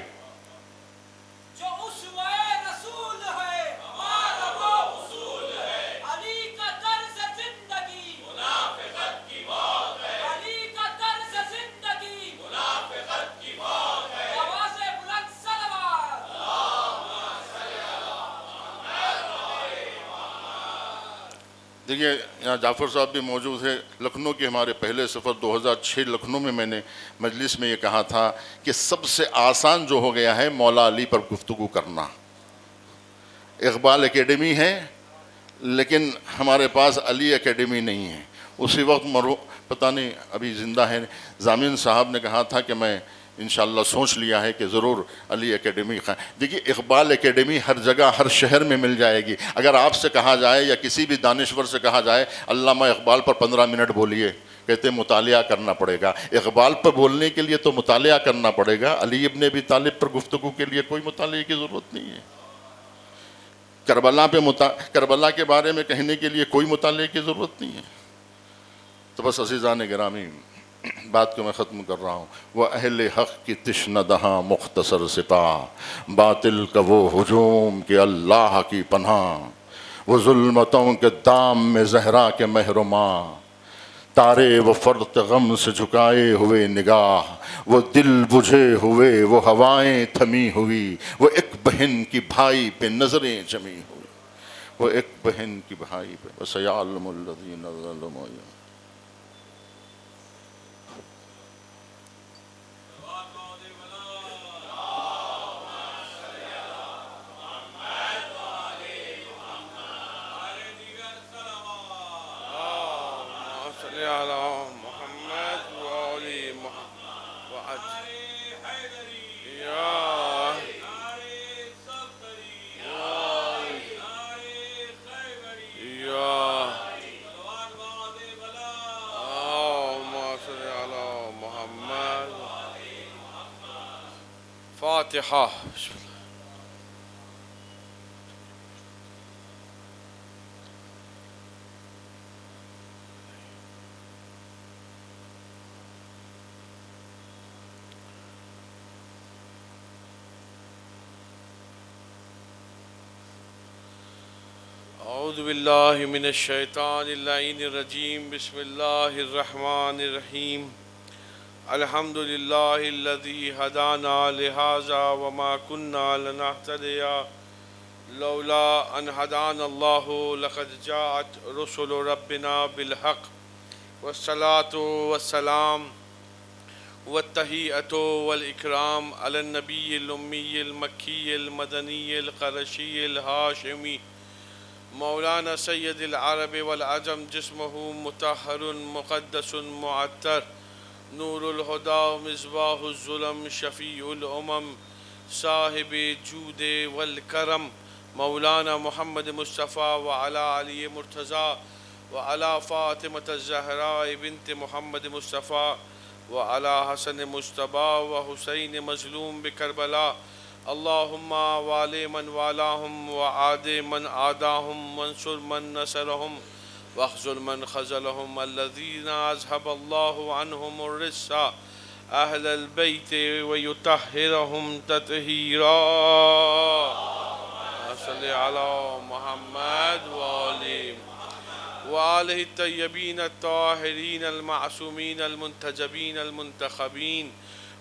دیکھیے یہاں جعفر صاحب بھی موجود ہے، لکھنؤ کے ہمارے پہلے سفر 2006 لکھنؤ میں نے مجلس میں یہ کہا تھا کہ سب سے آسان جو ہو گیا ہے مولا علی پر گفتگو کرنا۔ اقبال اکیڈمی ہے لیکن ہمارے پاس علی اکیڈمی نہیں ہے۔ اسی وقت پتہ نہیں ابھی زندہ ہے، ضامن صاحب نے کہا تھا کہ میں انشاءاللہ سوچ لیا ہے کہ ضرور علی اکیڈمی دیکھیے اقبال اکیڈمی ہر جگہ ہر شہر میں مل جائے گی۔ اگر آپ سے کہا جائے یا کسی بھی دانشور سے کہا جائے علامہ اقبال پر 15 منٹ بولیے، کہتے مطالعہ کرنا پڑے گا۔ اقبال پر بولنے کے لیے تو مطالعہ کرنا پڑے گا، علی ابن ابی طالب پر گفتگو کے لیے کوئی مطالعے کی ضرورت نہیں ہے۔ کربلا کے بارے میں کہنے کے لیے کوئی مطالعے کی ضرورت نہیں ہے۔ تو بس عزیزان گرامی، بات کو میں ختم کر رہا ہوں۔ وہ اہل حق کی تشنہ دہاں مختصر سپاہ، باطل کا وہ ہجوم کہ اللہ کی پناہ، وہ ظلمتوں کے دام میں زہرا کے مہرماں، تارے وہ فرط غم سے جھکائے ہوئے نگاہ، وہ دل بجھے ہوئے، وہ ہوائیں تھمی ہوئی، وہ ایک بہن کی بھائی پہ نظریں جمی ہوئی، وہ ایک بہن کی بھائی پہ وَسَيَعْلَمُ الَّذِينَ ظَلَمُوا۔ فاتحہ۔ اعوذ باللہ من الشیطان اللعین الرجیم، بسم اللہ الرحمن الرحیم۔ الحمد للہ الذی ہدانا لہذا وما كنا لنہتدی لولا ان ہدانا اللہ، لقد جاءت رسل ربنا بالحق، والصلاة والسلام والتحیۃ والاکرام علی النبی الامی المکی المدنی القرشی الہاشمی مولانا سید العرب والعجم، جسمہ مطہر مقدس معطر، نور الہدی مصباح الظلم، شفیع الامم، صاحب جود والکرم، مولانا محمد مصطفیٰ وعلی علی مرتضیٰ وعلی فاطمۃ الزہراء بنت محمد مصطفیٰ وعلی حسن مجتبیٰ وحسین مظلوم بکربلاء، اللہم والی من والاہم وعاد من عاداہم وانصر من نصرہم واخذل من خذلہم، الذین اذہب اللہ عنہم الرجس اہل البیت ویطہرہم تطہیرا۔ صلی علی محمد وآلہ الطیبین الطاہرین المعصومین المنتجبین المنتخبین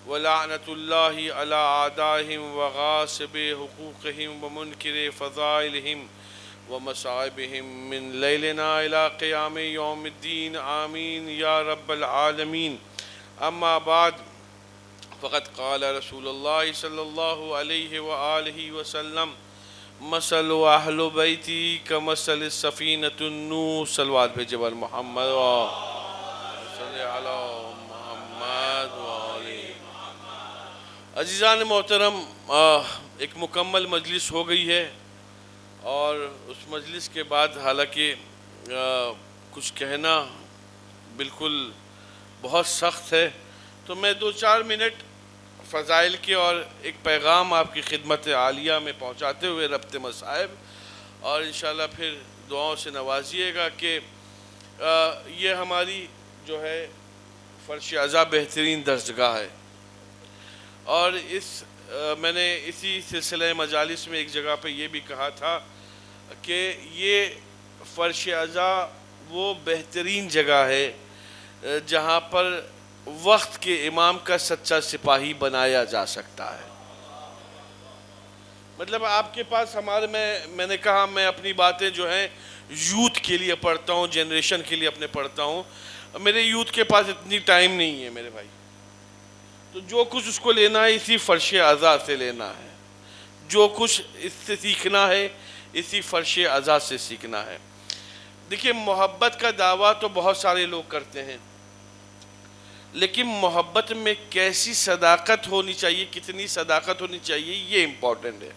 ولعنت اللہ علی اعدائہم وغاصب حقوقہم ومنکر فضائلہم ومصائبہم من لیلنا الى قیام یوم الدین آمین یا رب العالمین. اما بعد فقد قال رسول اللہ صلی اللہ علیہ وآلہ وسلم مثل اہل بیتی کمثل السفینۃ النوح. صلوات بھیجے بر محمد صلی علی محمد وآلہ. عزیزان محترم، ایک مکمل مجلس ہو گئی ہے اور اس مجلس کے بعد حالانکہ کچھ کہنا بالکل بہت سخت ہے، تو میں 2-4 منٹ فضائل کے اور ایک پیغام آپ کی خدمت عالیہ میں پہنچاتے ہوئے ربط مصائب، اور انشاءاللہ پھر دعاؤں سے نوازیے گا کہ یہ ہماری جو ہے فرش عزا بہترین درسگاہ ہے. اور میں نے اسی سلسلہ مجالس میں ایک جگہ پہ یہ بھی کہا تھا کہ یہ فرش عزا وہ بہترین جگہ ہے جہاں پر وقت کے امام کا سچا سپاہی بنایا جا سکتا ہے. مطلب آپ کے پاس میں نے کہا میں اپنی باتیں جو ہیں یوتھ کے لیے پڑھتا ہوں، جنریشن کے لیے اپنے پڑھتا ہوں. میرے یوتھ کے پاس اتنی ٹائم نہیں ہے میرے بھائی، تو جو کچھ اس کو لینا ہے اسی فرش عزا سے لینا ہے، جو کچھ اس سے سیکھنا ہے اسی فرش عزا سے سیکھنا ہے. دیکھیے، محبت کا دعویٰ تو بہت سارے لوگ کرتے ہیں، لیکن محبت میں کیسی صداقت ہونی چاہیے، کتنی صداقت ہونی چاہیے، یہ امپورٹنٹ ہے.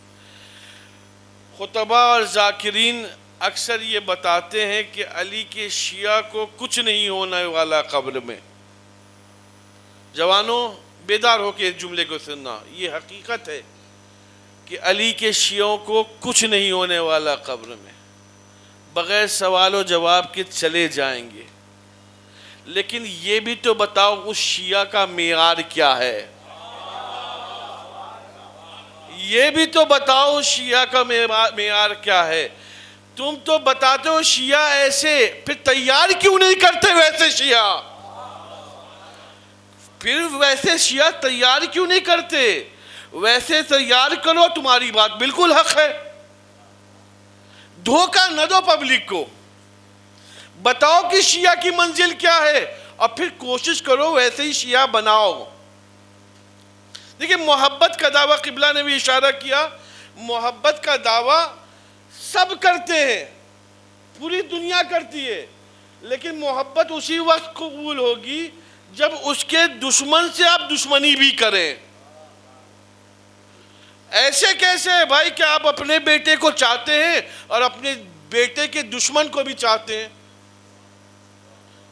خطباء اور ذاکرین اکثر یہ بتاتے ہیں کہ علی کے شیعہ کو کچھ نہیں ہونے والا قبر میں. جوانوں، بیدار ہو کے اس جملے کو سننا، یہ حقیقت ہے کہ علی کے شیعوں کو کچھ نہیں ہونے والا قبر میں، بغیر سوال و جواب کے چلے جائیں گے. لیکن یہ بھی تو بتاؤ اس شیعہ کا معیار کیا ہے، یہ بھی تو بتاؤ شیعہ کا معیار کیا ہے. تم تو بتاتے ہو شیعہ ایسے، پھر تیار کیوں نہیں کرتے ویسے شیعہ؟ پھر ویسے شیعہ تیار کیوں نہیں کرتے؟ ویسے تیار کرو، تمہاری بات بالکل حق ہے. دھوکہ نہ دو پبلک کو، بتاؤ کہ شیعہ کی منزل کیا ہے اور پھر کوشش کرو ویسے ہی شیعہ بناؤ. دیکھیں، محبت کا دعویٰ قبلہ نے بھی اشارہ کیا، محبت کا دعویٰ سب کرتے ہیں، پوری دنیا کرتی ہے، لیکن محبت اسی وقت قبول ہوگی جب اس کے دشمن سے آپ دشمنی بھی کریں. ایسے کیسے ہے بھائی کہ آپ اپنے بیٹے کو چاہتے ہیں اور اپنے بیٹے کے دشمن کو بھی چاہتے ہیں؟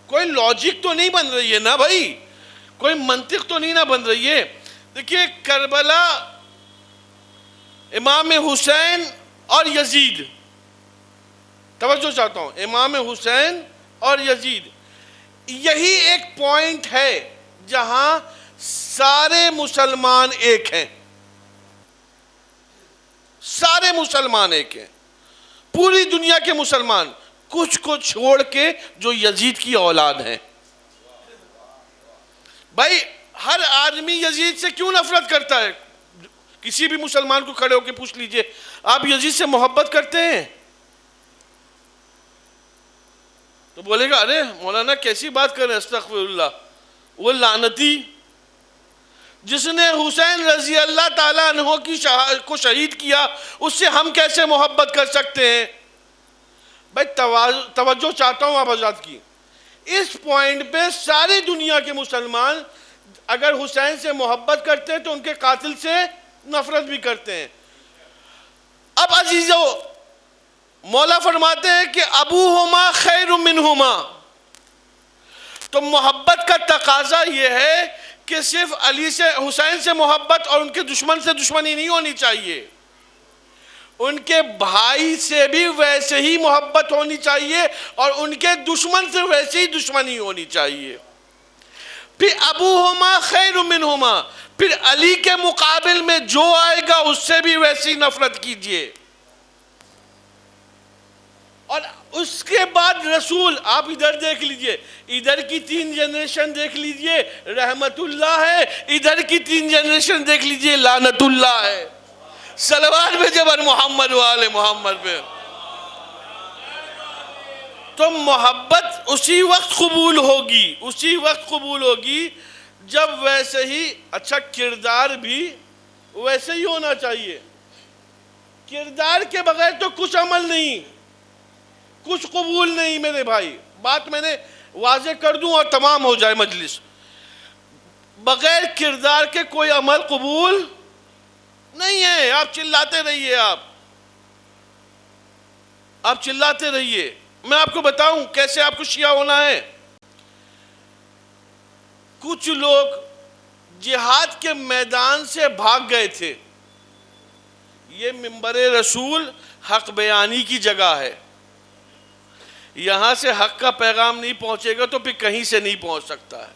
کوئی لاجک تو نہیں بن رہی ہے نا بھائی، کوئی منطق تو نہیں نہ بن رہی ہے. دیکھیے، کربلا، امام حسین اور یزید، توجہ چاہتا ہوں، امام حسین اور یزید، یہی ایک پوائنٹ ہے جہاں سارے مسلمان ایک ہیں، سارے مسلمان ایک ہیں، پوری دنیا کے مسلمان، کچھ کو چھوڑ کے جو یزید کی اولاد ہیں. بھائی، ہر آدمی یزید سے کیوں نفرت کرتا ہے؟ کسی بھی مسلمان کو کھڑے ہو کے پوچھ لیجئے، آپ یزید سے محبت کرتے ہیں؟ تو بولے گا، ارے مولانا کیسی بات کر رہے ہیں، استغفر اللہ، وہ لعنتی جس نے حسین رضی اللہ تعالیٰ عنہ کو شہید کیا، اس سے ہم کیسے محبت کر سکتے ہیں؟ بھائی توجہ چاہتا ہوں آپ حضرات کی، اس پوائنٹ پہ ساری دنیا کے مسلمان اگر حسین سے محبت کرتے ہیں تو ان کے قاتل سے نفرت بھی کرتے ہیں. اب عزیزو، مولا فرماتے ہیں کہ ابوہما خیر منہما، تو محبت کا تقاضا یہ ہے کہ صرف علی سے، حسین سے محبت اور ان کے دشمن سے دشمنی نہیں ہونی چاہیے، ان کے بھائی سے بھی ویسے ہی محبت ہونی چاہیے اور ان کے دشمن سے ویسے ہی دشمنی ہونی چاہیے. پھر ابوہما خیر منہما، پھر علی کے مقابل میں جو آئے گا اس سے بھی ویسی نفرت کیجئے. اور اس کے بعد رسول. آپ ادھر دیکھ لیجئے, ادھر کی 3 جنریشن دیکھ لیجئے رحمت اللہ ہے, ادھر کی 3 جنریشن دیکھ لیجئے لعنت اللہ ہے. صلوات بھیجے بر محمد و آل محمد پہ. تو محبت اسی وقت قبول ہوگی, اسی وقت قبول ہوگی جب ویسے ہی اچھا کردار بھی ویسے ہی ہونا چاہیے. کردار کے بغیر تو کچھ عمل نہیں, کچھ قبول نہیں میرے بھائی. بات میں نے واضح کر دوں اور تمام ہو جائے مجلس. بغیر کردار کے کوئی عمل قبول نہیں ہے. آپ چلاتے رہیے, آپ چلاتے رہیے. میں آپ کو بتاؤں کیسے آپ کو شیعہ ہونا ہے. کچھ لوگ جہاد کے میدان سے بھاگ گئے تھے. یہ منبر رسول حق بیانی کی جگہ ہے. یہاں سے حق کا پیغام نہیں پہنچے گا تو پھر کہیں سے نہیں پہنچ سکتا ہے.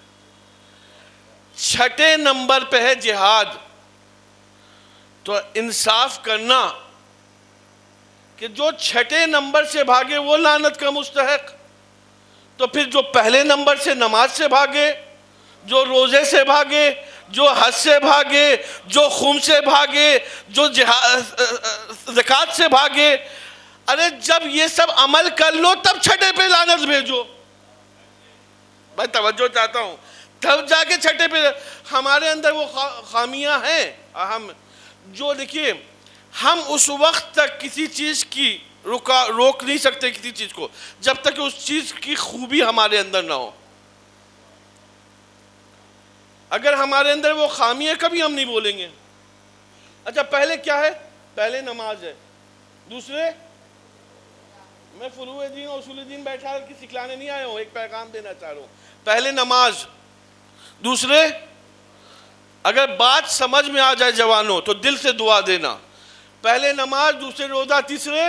6 نمبر پہ ہے جہاد. تو انصاف کرنا کہ جو 6 نمبر سے بھاگے وہ لعنت کا مستحق, تو پھر جو پہلے نمبر سے نماز سے بھاگے, جو روزے سے بھاگے, جو حج سے بھاگے, جو خم سے بھاگے, جو زکوٰۃ سے بھاگے, ارے جب یہ سب عمل کر لو تب 6 پہ لعنت بھیجو. میں توجہ چاہتا ہوں, تب جا کے 6 پہ. ہمارے اندر وہ خامیاں ہیں اہم جو دیکھیے ہم اس وقت تک کسی چیز کی روک نہیں سکتے کسی چیز کو جب تک کہ اس چیز کی خوبی ہمارے اندر نہ ہو. اگر ہمارے اندر وہ خامی ہے کبھی ہم نہیں بولیں گے. اچھا پہلے کیا ہے؟ پہلے نماز ہے. دوسرے, میں فروع دین اور اصول دین بیٹھا کر کے سکھلانے نہیں آیا ہوں, ایک پیغام دینا چاہ رہا ہوں. پہلے نماز. دوسرے, اگر بات سمجھ میں آ جائے جوانوں تو دل سے دعا دینا. پہلے نماز, دوسرے روزہ, تیسرے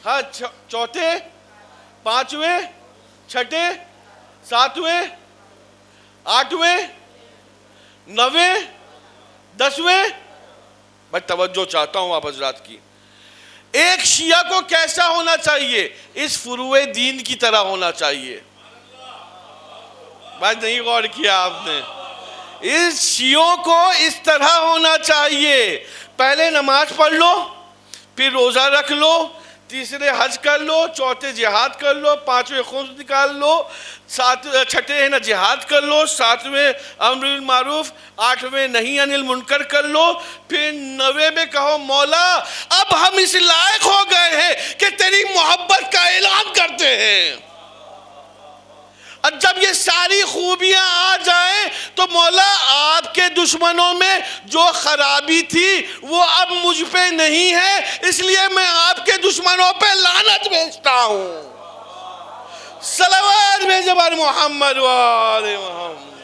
حج, چوتھے, 5ویں, 6, 7ویں, 8ویں, 9ویں, 10ویں. میں توجہ چاہتا ہوں آپ حضرات کی. ایک شیعہ کو کیسا ہونا چاہیے؟ اس فروع دین کی طرح ہونا چاہیے. بات نہیں غور کیا آپ نے. اس شیعوں کو اس طرح ہونا چاہیے. پہلے نماز پڑھ لو, پھر روزہ رکھ لو, تیسرے حج کر لو, چوتھے جہاد کر لو, 5ویں خمس نکال لو, 6 ہے نا جہاد کر لو, 7ویں امر بالمعروف, 8ویں نہی عن المنکر کر لو, پھر 9ویں میں کہو مولا اب ہم اس لائق ہو گئے ہیں کہ تیری محبت کا اعلان کرتے ہیں. اور جب یہ ساری خوبیاں آ جائیں تو مولا آپ کے دشمنوں میں جو خرابی تھی وہ اب مجھ پہ نہیں ہے, اس لیے میں آپ کے دشمنوں پہ لعنت بھیجتا ہوں. صلوات بھیجے بر محمد و آل محمد.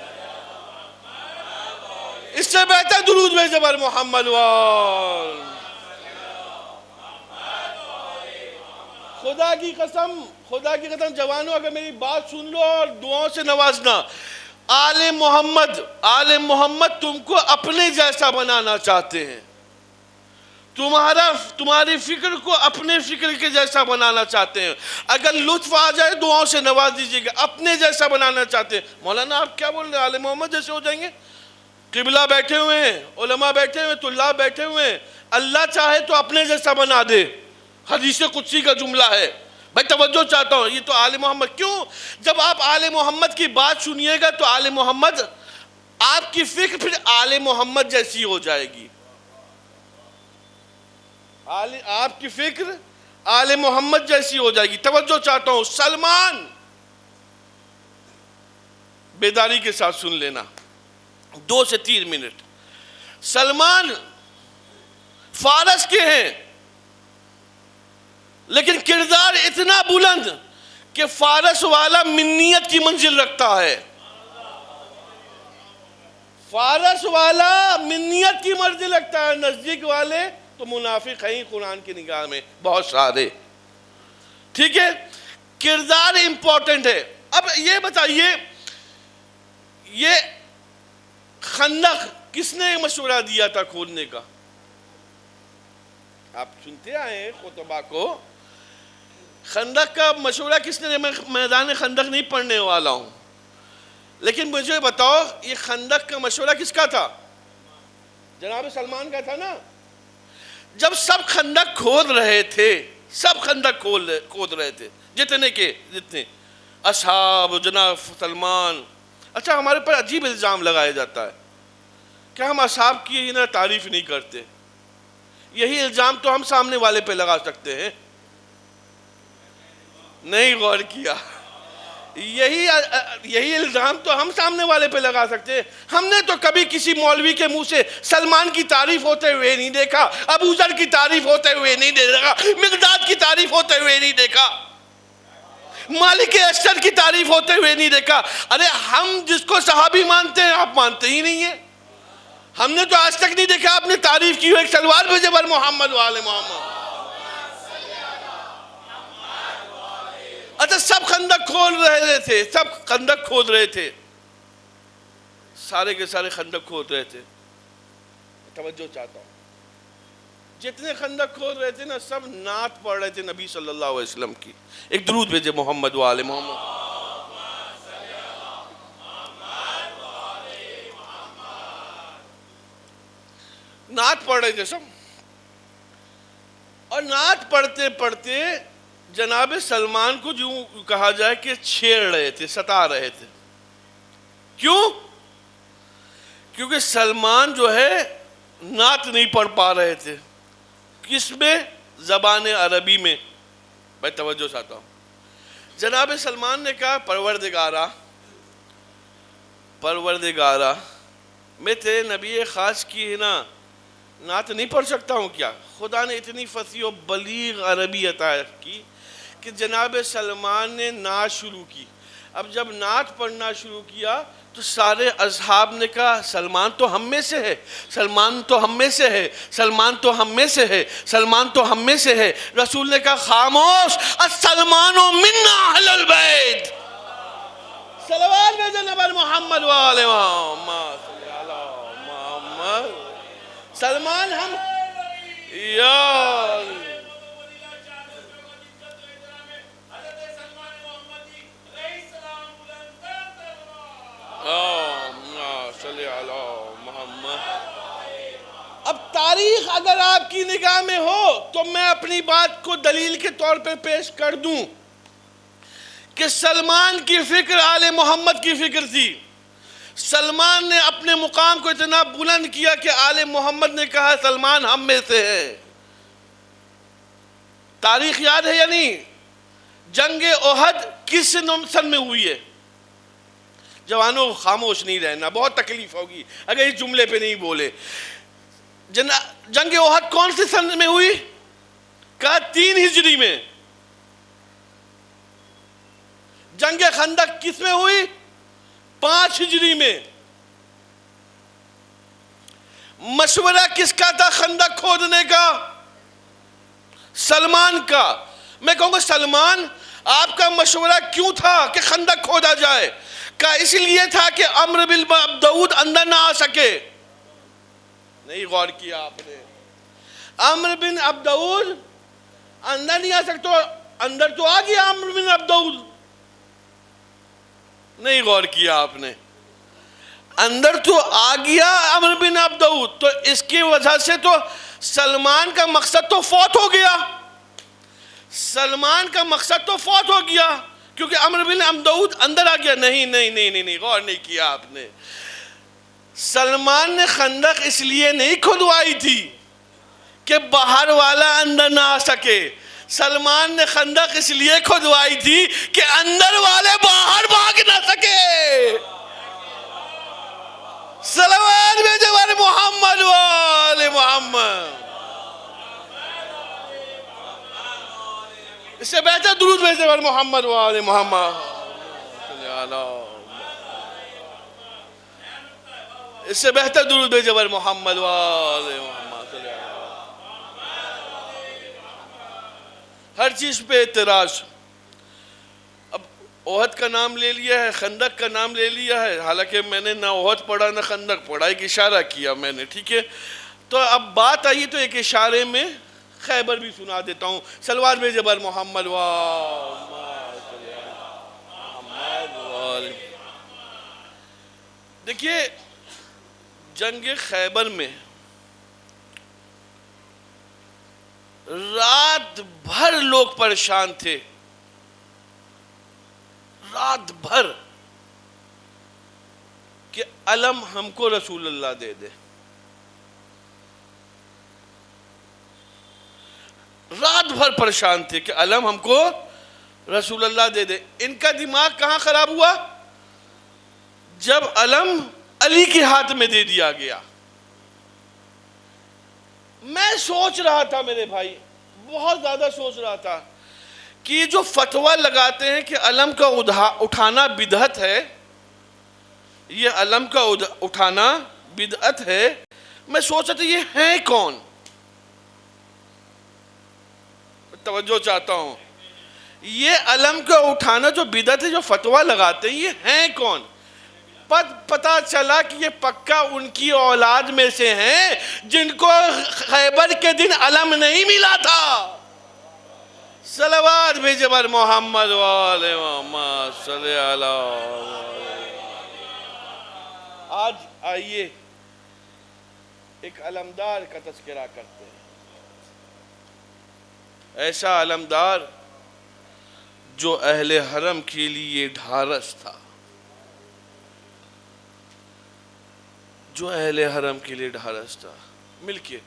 اس سے بہتر درود بھیجے بر محمد و آل. خدا کی قسم جوانوں اگر میری بات سن لو اور دعاؤں سے نوازنا. آل محمد تم کو اپنے جیسا بنانا چاہتے ہیں. تمہاری فکر کو اپنے فکر کے جیسا بنانا چاہتے ہیں. اگر لطف آ جائے دعاؤں سے نواز دیجیے گا. اپنے جیسا بنانا چاہتے ہیں. مولانا آپ کیا بول رہے ہیں؟ آل محمد جیسے ہو جائیں گے؟ قبلہ بیٹھے ہوئے ہیں, علماء بیٹھے ہوئے ہیں, طلاب بیٹھے ہوئے ہیں. اللہ چاہے تو اپنے جیسا بنا دے. حدیث قدسی کا جملہ ہے. میں توجہ چاہتا ہوں. یہ تو آل محمد. کیوں؟ جب آپ آل محمد کی بات سنیے گا تو آل محمد, آپ کی فکر پھر آل محمد جیسی ہو جائے گی. آپ کی فکر آل محمد جیسی ہو جائے گی. توجہ چاہتا ہوں. سلمان, بیداری کے ساتھ سن لینا, 2 سے 3 منٹ. سلمان فارس کے ہیں لیکن کردار اتنا بلند کہ فارس والا منیت کی منزل رکھتا ہے. فارس والا منیت کی منزل رکھتا ہے. نزدیک والے تو منافق ہیں قرآن کی نگاہ میں بہت سارے. ٹھیک ہے, کردار امپورٹنٹ ہے. اب یہ بتائیے, یہ خندق کس نے مشورہ دیا تھا کھولنے کا؟ آپ سنتے آئے ہیں خطبہ کو. خندق کا مشورہ کس نے؟ میں میدان خندق نہیں پڑھنے والا ہوں، لیکن مجھے بتاؤ یہ خندق کا مشورہ کس کا تھا؟ جناب سلمان کا تھا نا۔ جب سب خندق کھود رہے تھے، سب خندق کھود رہے تھے، جتنے اصحاب جناب سلمان، اچھا ہمارے پر عجیب الزام لگایا جاتا ہے کہ ہم اصحاب کی نا تعریف نہیں کرتے۔ یہی الزام تو ہم سامنے والے پہ لگا سکتے ہیں، نہیں غور کیا؟ یہی الزام تو ہم سامنے والے پہ لگا سکتے ہیں۔ ہم نے تو کبھی کسی مولوی کے منہ سے سلمان کی تعریف ہوتے ہوئے نہیں دیکھا، ابو ذر کی تعریف ہوتے ہوئے نہیں دیکھا، مقداد کی تعریف ہوتے ہوئے نہیں دیکھا، مالک اشتر کی تعریف ہوتے ہوئے نہیں دیکھا۔ ارے ہم جس کو صحابی مانتے ہیں آپ مانتے ہی نہیں ہیں۔ ہم نے تو آج تک نہیں دیکھا آپ نے تعریف کی ہو ایک سلوار بھیجے بر محمد و آل محمد۔ اچھا سب خندق کھول رہے تھے، سب خندق کھود رہے تھے، سارے کے سارے خندق کھود رہے تھے۔ توجہ چاہتا ہوں، جتنے خندق کھود رہے تھے نا سب نعت پڑھ رہے تھے نبی صلی اللہ علیہ وسلم کی۔ ایک درود بھیجے محمد و آل محمد۔ نعت پڑھ رہے تھے سب، اور نعت پڑھتے پڑھتے جناب سلمان کو جو کہا جائے کہ چھیڑ رہے تھے، ستا رہے تھے۔ کیوں؟ کیونکہ سلمان جو ہے نعت نہیں پڑھ پا رہے تھے۔ کس میں؟ زبان عربی میں۔ بھائی توجہ چاہتا ہوں، جناب سلمان نے کہا پروردگارہ میں تیرے نبی خاص کی ہے نا نعت نہیں پڑھ سکتا ہوں کیا؟ خدا نے اتنی فصیح و بلیغ عربی عطا کی کہ جناب سلمان نے نعت شروع کی۔ اب جب نعت پڑھنا شروع کیا تو سارے اصحاب نے کہا سلمان تو ہم میں سے ہے، سلمان تو ہم میں سے ہے، سلمان تو ہم میں سے ہے، سلمان تو ہم میں سے ہے۔ رسول نے کہا خاموش، السلمان منا اہل البیت۔ صلوات بھیجو نبی محمد و آل محمد صلی اللہ محمد۔ سلمان ہم یا صلی اللہ محمد۔ اب تاریخ اگر آپ کی نگاہ میں ہو تو میں اپنی بات کو دلیل کے طور پر پیش کر دوں کہ سلمان کی فکر آل محمد کی فکر تھی۔ سلمان نے اپنے مقام کو اتنا بلند کیا کہ آل محمد نے کہا سلمان ہم میں سے ہے۔ تاریخ یاد ہے یا نہیں؟ جنگ احد کس سن میں ہوئی ہے؟ جوانوں خاموش نہیں رہنا، بہت تکلیف ہوگی اگر اس جملے پہ نہیں بولے۔ جنگ احد کون سے سن میں ہوئی؟ کہا 3 ہجری میں۔ جنگ خندق کس میں ہوئی؟ 5 ہجری میں۔ مشورہ کس کا تھا خندق کھودنے کا؟ سلمان کا۔ میں کہوں گا سلمان آپ کا مشورہ کیوں تھا کہ خندق کھودا جائے؟ کہا اس لیے تھا کہ عمرو بن عبدود اندر نہ آ سکے۔ نہیں غور کیا آپ نے؟ عمرو بن عبدود اندر نہیں آ سکتا، اندر تو آ گیا عمرو بن عبدود۔ نہیں غور کیا آپ نے؟ اندر تو آ گیا عمرو بن عبدود، تو اس کی وجہ سے تو سلمان کا مقصد تو فوت ہو گیا۔ سلمان کا مقصد تو فوت ہو گیا کیونکہ عمرو بن عبدود اندر آ گیا۔ نہیں غور نہیں کیا آپ نے۔ سلمان نے خندق اس لیے نہیں کھدوائی تھی کہ باہر والا اندر نہ آ سکے۔ سلمان نے خندق اس لیے کھدوائی تھی کہ اندر والے باہر بھاگ نہ سکے۔ صلوات بھیجو بر محمد و آل محمد۔ اس سے بہتر درود بھیجو بر محمد و آل محمد۔ اس سے بہتر درود بھیجو بر محمد و آل محمد۔ ہر چیز پہ اعتراض۔ اب احد کا نام لے لیا ہے، خندق کا نام لے لیا ہے، حالانکہ میں نے نہ احد پڑھا نہ خندق پڑھا، ایک اشارہ کیا میں نے، ٹھیک ہے؟ تو اب بات آئی تو ایک اشارے میں خیبر بھی سنا دیتا ہوں. سلوات بھیجے بر محمد دیکھیے جنگ خیبر میں رات بھر لوگ پریشان تھے، رات بھر، کہ علم ہم کو رسول اللہ دے دے. رات بھر پریشان تھے کہ علم ہم کو رسول اللہ دے دے. ان کا دماغ کہاں خراب ہوا؟ جب علم علی کے ہاتھ میں دے دیا گیا. میں سوچ رہا تھا میرے بھائی، بہت زیادہ سوچ رہا تھا کہ یہ جو فتویٰ لگاتے ہیں کہ علم کا اٹھانا بدعت ہے، یہ علم کا اٹھانا بدعت ہے، میں سوچ رہا تھا یہ ہیں کون؟ توجہ چاہتا ہوں، یہ علم کا اٹھانا جو بدعت ہے، جو فتویٰ لگاتے ہیں، یہ ہیں کون؟ پتا چلا کہ یہ پکا ان کی اولاد میں سے ہیں جن کو خیبر کے دن علم نہیں ملا تھا. صلوات بھیجے بر محمد والے محمد صلی اللہ. آج آئیے ایک علمدار کا تذکرہ کرتے ہیں. ایسا علمدار جو اہل حرم کے لیے ڈھارس تھا، جو اہل حرم کے لیے ڈھارس تھا. مل کے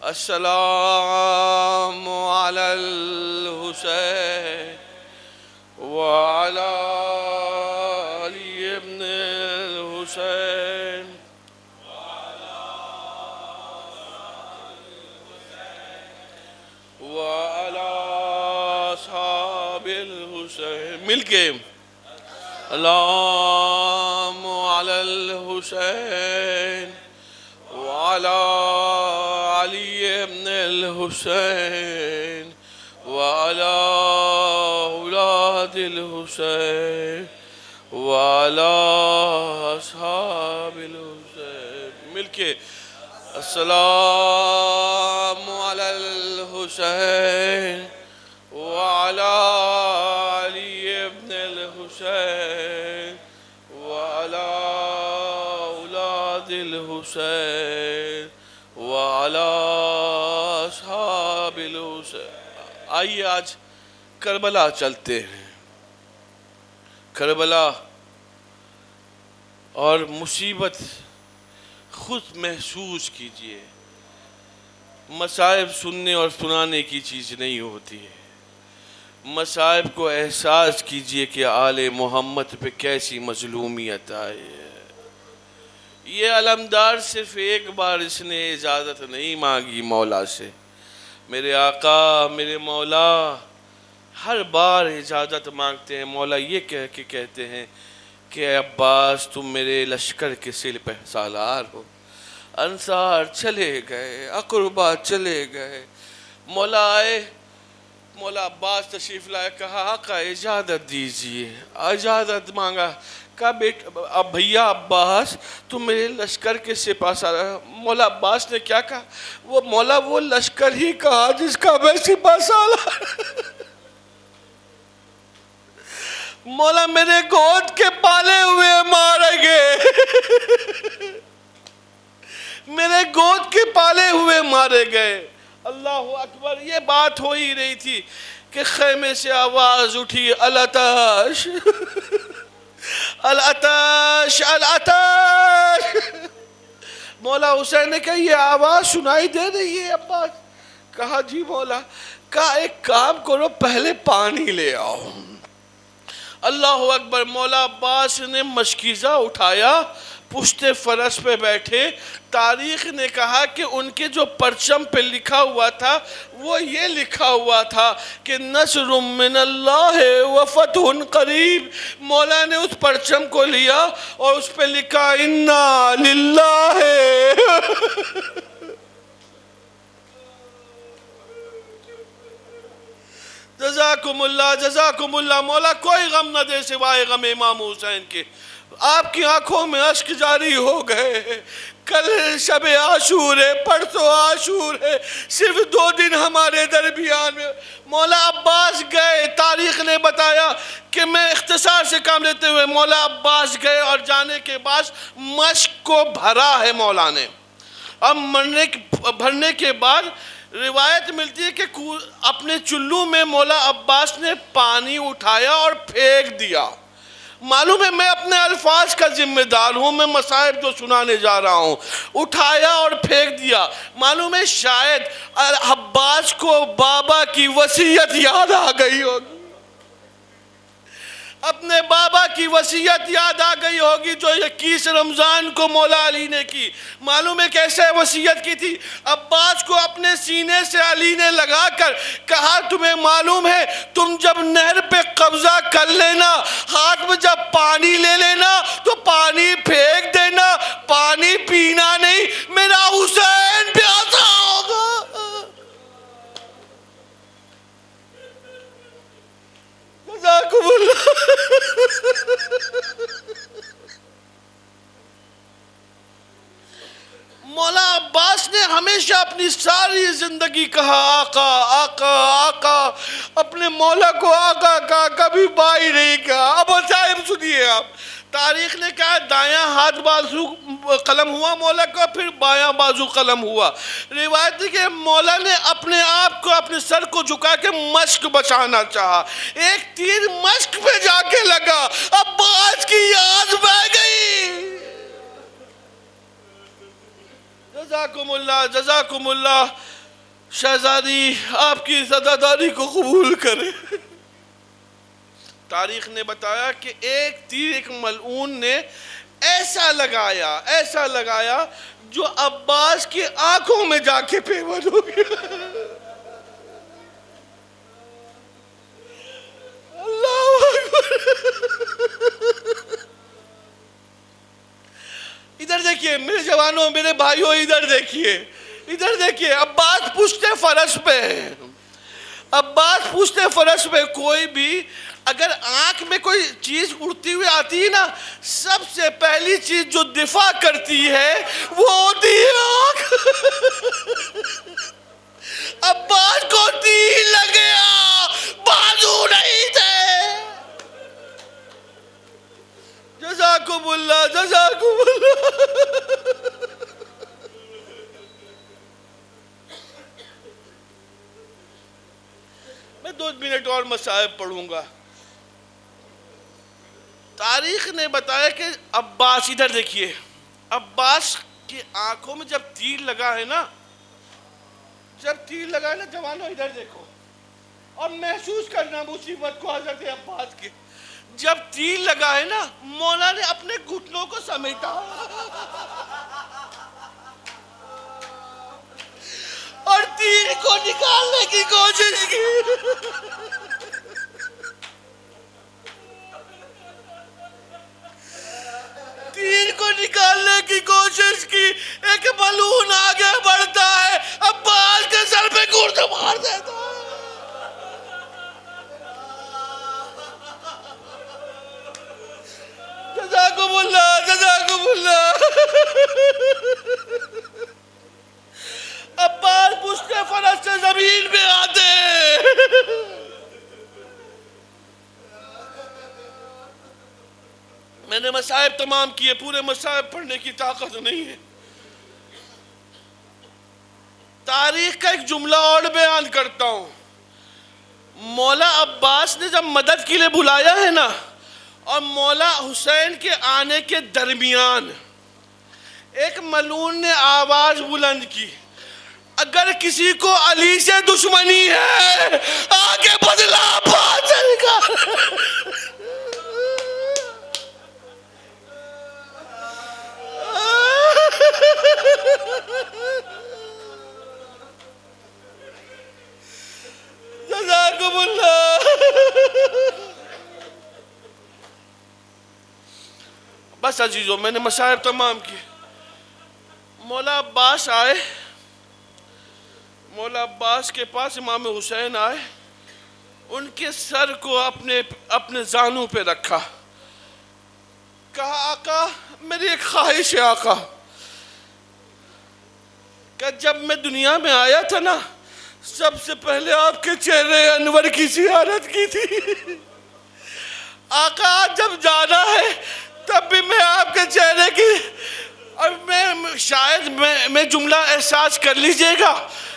السلام علی الحسین وعلی علی ابن الحسین وعلی اصحاب الحسین. مل کے اللہم علی الحسین وعلی علی ابن الحسین وعلی اولاد الحسین وعلی اصحاب الحسین. مل کے السلام علی الحسین وعلی علی ابن الحسین وعلی اولاد الحسین وعلی اصحاب الحسین. آئیے آج کربلا چلتے ہیں. کربلا اور مصیبت خود محسوس کیجئے. مصائب سننے اور سنانے کی چیز نہیں ہوتی ہے. مصائب کو احساس کیجئے کہ آل محمد پہ کیسی مظلومیت آئی ہے. یہ علمدار صرف ایک بار اس نے اجازت نہیں مانگی مولا سے. میرے آقا میرے مولا ہر بار اجازت مانگتے ہیں. مولا یہ کہہ کے کہتے ہیں کہ اے عباس تم میرے لشکر کے سل پہ سالار ہو. انصار چلے گئے، اقربا چلے گئے، مولا آئے، مولا عباس تشریف لائے، کہا آقا اجازت دیجئے. اجازت مانگا، کہا اب بھیا عباس تم میرے لشکر کے سپاہ سالار. مولا عباس نے کیا کہا؟ وہ مولا وہ لشکر ہی کہا جس کا میں سپاہ سالار. مولا میرے گود کے پالے ہوئے مارے گئے، میرے گود کے پالے ہوئے مارے گئے. اللہ اکبر. یہ بات ہو ہی رہی تھی کہ خیمے سے آواز اٹھی العطش العطش العطش. مولا حسین نے کہا یہ آواز سنائی دے رہی ہے عباس؟ کہا جی مولا. کہا ایک کام کرو پہلے پانی لے آؤ. اللہ اکبر. مولا عباس نے مشکیزہ اٹھایا، پشت فرس پہ بیٹھے. تاریخ نے کہا کہ ان کے جو پرچم پہ لکھا ہوا تھا وہ یہ لکھا ہوا تھا کہ نصر من اللہ وفتح قریب. مولا نے اس پرچم کو لیا اور اس پہ لکھا انا للہ. جزاکم اللہ جزاکم اللہ. مولا کوئی غم نہ دے سوائے غم امام حسین کے. آپ کی آنکھوں میں اشک جاری ہو گئے. کل شب عاشور ہے، پرسوں عاشور ہے، صرف 2 دن ہمارے درمیان میں. مولا عباس گئے، تاریخ نے بتایا کہ میں اختصار سے کام لیتے ہوئے، مولا عباس گئے اور جانے کے بعد مشق کو بھرا ہے مولا نے. اب بھرنے کے بعد روایت ملتی ہے کہ اپنے چلو میں مولا عباس نے پانی اٹھایا اور پھینک دیا. معلوم ہے میں اپنے الفاظ کا ذمہ دار ہوں، میں مصائب جو سنانے جا رہا ہوں. اٹھایا اور پھینک دیا. معلوم ہے شاید عباس کو بابا کی وصیت یاد آ گئی ہوگی، اپنے بابا کی وصیت یاد آ گئی ہوگی جو 21 رمضان کو مولا علی نے کی. معلوم ہے کیسے وصیت کی تھی؟ عباس کو اپنے سینے سے علی نے لگا کر کہا تمہیں معلوم ہے تم جب نہر پہ قبضہ کر لینا، ہاتھ میں جب پانی لے لینا تو پانی پھینک دینا، پانی پینا نہیں، میرا حسین پیاسا ہوگا. جزاکم اللہ. مولا عباس نے ہمیشہ اپنی ساری زندگی کہا آقا آقا آقا، اپنے مولا کو آقا کہا، کبھی بائی نہیں کہا. اب عجائب سنیے آپ. تاریخ نے کہا دایاں ہاتھ بازو قلم ہوا مولا کا، پھر بایاں بازو قلم ہوا. روایت ہے کہ مولا نے اپنے آپ کو، اپنے سر کو جھکا کے مشق بچانا چاہا. ایک تیر مشق پہ جا کے لگا، عباس کی یاد بہ گئی. جزاکم اللہ، جزاکم اللہ. شہزادی آپ کی عزاداری کو قبول کرے. تاریخ نے بتایا کہ ایک تیر ایک ملعون نے ایسا لگایا جو عباس کی آنکھوں میں جا کے پیوند ہو گیا. اللہ اکبر. ادھر دیکھیے میرے جوانوں، میرے بھائیوں، ادھر دیکھیے. عباس پوچھتے فرش پہ، عباس پوچھتے فرش پہ. کوئی بھی اگر آنکھ میں کوئی چیز اڑتی ہوئی آتی ہے نا، سب سے پہلی چیز جو دفاع کرتی ہے وہ ہوتی ہے آنکھ. عباس کو تیر لگ گیا، بازو نہیں تھے. جزاکم اللہ، جزاکم اللہ. میں 2 منٹ اور مصائب پڑھوں گا. تاریخ نے بتایا کہ عباس، ادھر دیکھیے، عباس کی آنکھوں میں جب تیر لگا ہے نا، جوانوں ادھر دیکھو اور محسوس کرنا مصیبت کو حضرت عباس کی. جب تیر لگا ہے نا، مولا نے اپنے گھٹنوں کو سمیٹا اور تیر کو نکالنے کی کوشش کی. تیر کو نکالنے کی کوشش کی. ایک ملعون آگے بڑھتا ہے، عباس کے سر پہ گرد مار دیتا ہے. جزاکم اللہ، جزاکم اللہ. عباس پوچھتے فرش سے زمین پہ آتے. میں نے مصائب تمام کیے، پورے مصائب پڑھنے کی طاقت نہیں ہے. تاریخ کا ایک جملہ اور بیان کرتا ہوں. مولا عباس نے جب مدد کے لیے بلایا ہے نا، اور مولا حسین کے آنے کے درمیان ایک ملعون نے آواز بلند کی، اگر کسی کو علی سے دشمنی ہے آگے بدلا عباس سے نکال. جزاکم اللہ. بس عزیزوں، میں نے مصائب تمام کیے. مولا عباس آئے، مولا عباس کے پاس امام حسین آئے، ان کے سر کو اپنے زانوں پہ رکھا. کہا آقا میری ایک خواہش ہے آقا کہ جب میں دنیا میں آیا تھا نا سب سے پہلے آپ کے چہرے انور کی زیارت کی تھی آقا جب جانا ہے تب بھی میں آپ کے چہرے کی اور میں شاید میں جملہ احساس کر لیجئے گا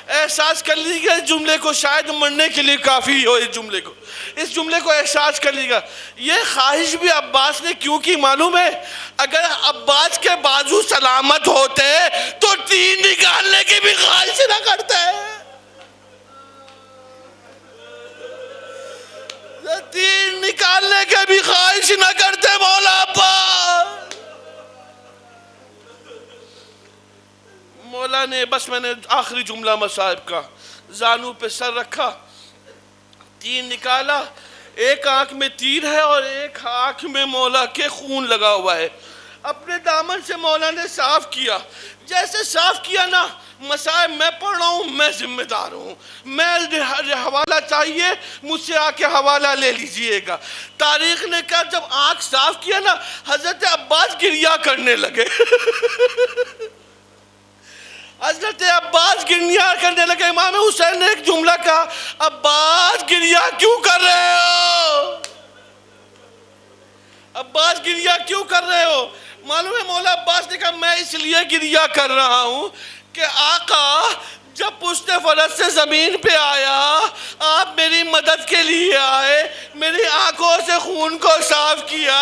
اس جملے کو شاید مرنے کے لیے کافی ہو اس جملے کو احساس کر لیجئے گا یہ خواہش بھی عباس نے کیوں کی معلوم ہے اگر عباس کے بازو سلامت ہوتے تو تین نکالنے کی بھی خواہش نہ کرتے تین نکالنے کے بھی خواہش نہ کرتے مولا عباس مولا نے بس میں نے آخری جملہ مصائب کا زانو پہ سر رکھا تین نکالا ایک آنکھ میں تیر ہے اور ایک آنکھ میں مولا کے خون لگا ہوا ہے اپنے دامن سے مولا نے صاف کیا جیسے صاف کیا نا مسائب میں پڑھ رہا ہوں میں ذمہ دار ہوں میں حوالہ چاہیے مجھ سے آ کے حوالہ لے لیجئے گا تاریخ نے کہا جب آنکھ صاف کیا نا حضرت عباس گریا کرنے لگے حضرت عباس گریا کرنے لگے امام حسین نے ایک جملہ کہا عباس گریا کیوں کر رہے ہو عباس گریا کیوں کر رہے ہو معلوم ہے مولا عباس نے کہا میں اس لیے گریا کر رہا ہوں کہ آقا جب پشت فرس سے زمین پہ آیا آپ میری مدد کے لیے آئے میری آنکھوں سے خون کو صاف کیا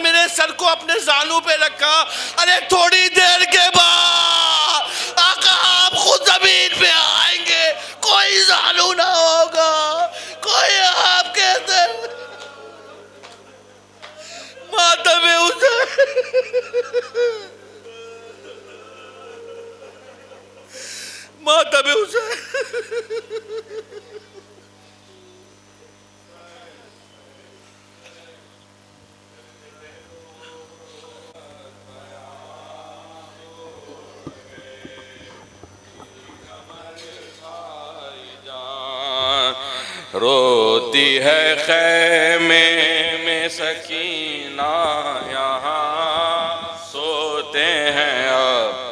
میرے سر کو اپنے زانو پہ رکھا ارے تھوڑی دیر کے بعد آقا آپ خود زمین پہ آئیں گے کوئی زانو نہ ہوگا کوئی آپ کہتے ماتم حسین ماتم حسین روتی ہے خیمے میں سکینہ یہاں سوتے ہیں اب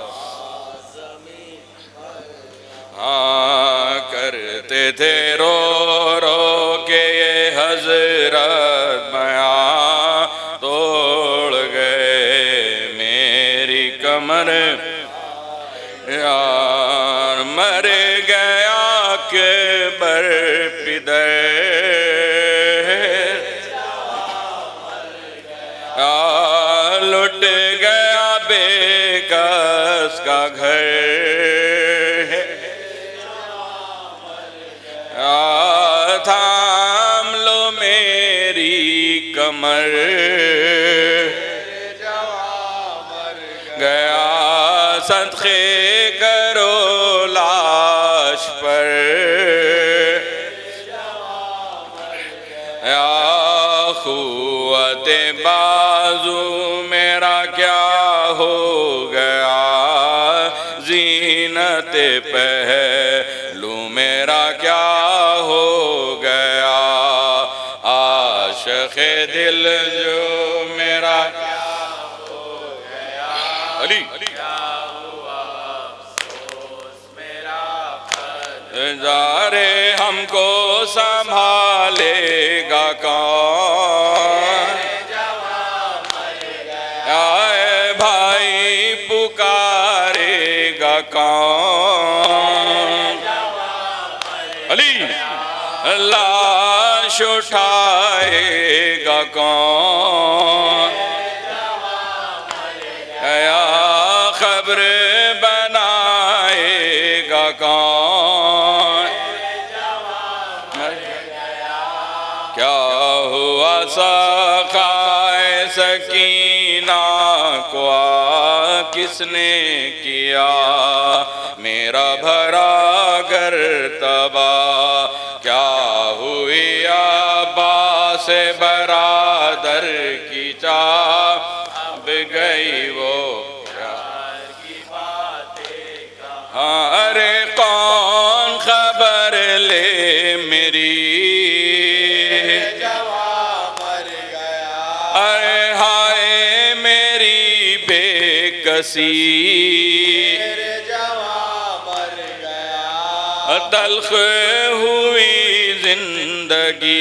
ہاں کرتے تھے رو رو کے یہ حضرت بیاں توڑ گئے میری کمر یار مر گیا کہ بر پدر لٹ گیا بے کس کا گھر تھام لو میری کمر گیا صدقے کرو لاش پر یا قوت بازو میرا کیا ہو گیا زینت پہلو میرا کیا ہو گیا عاشق دل جو میرا کیا ہو گیا علی جارے ہم کو سنبھالے گا کون اے بھائی پکارے گا کون علی لاش اٹھائے گا کون یا خبر بنائے گا کون کیا ہوا سخائے سکینہ کو کس نے کیا میرا بھرا گر تباہ کیا ہوئی عباس برادر کی چاپ گئی وہ ہاں ارے کون خبر لے میری ارے کسی تلخ ہوئی زندگی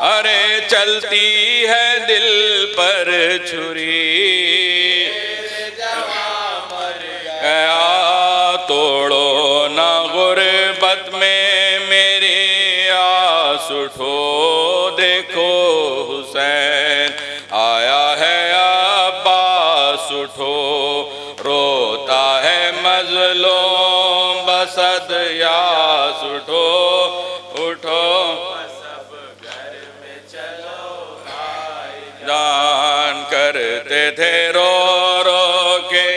ارے چلتی ہے دل پر چھری گیا توڑو نہ غربت میں میری آس اٹھو دیکھو حسین آیا ہے عباس اٹھو روتا ہے مظلوم بسد یاس اٹھو اٹھو جان کرتے تھے رو رو کے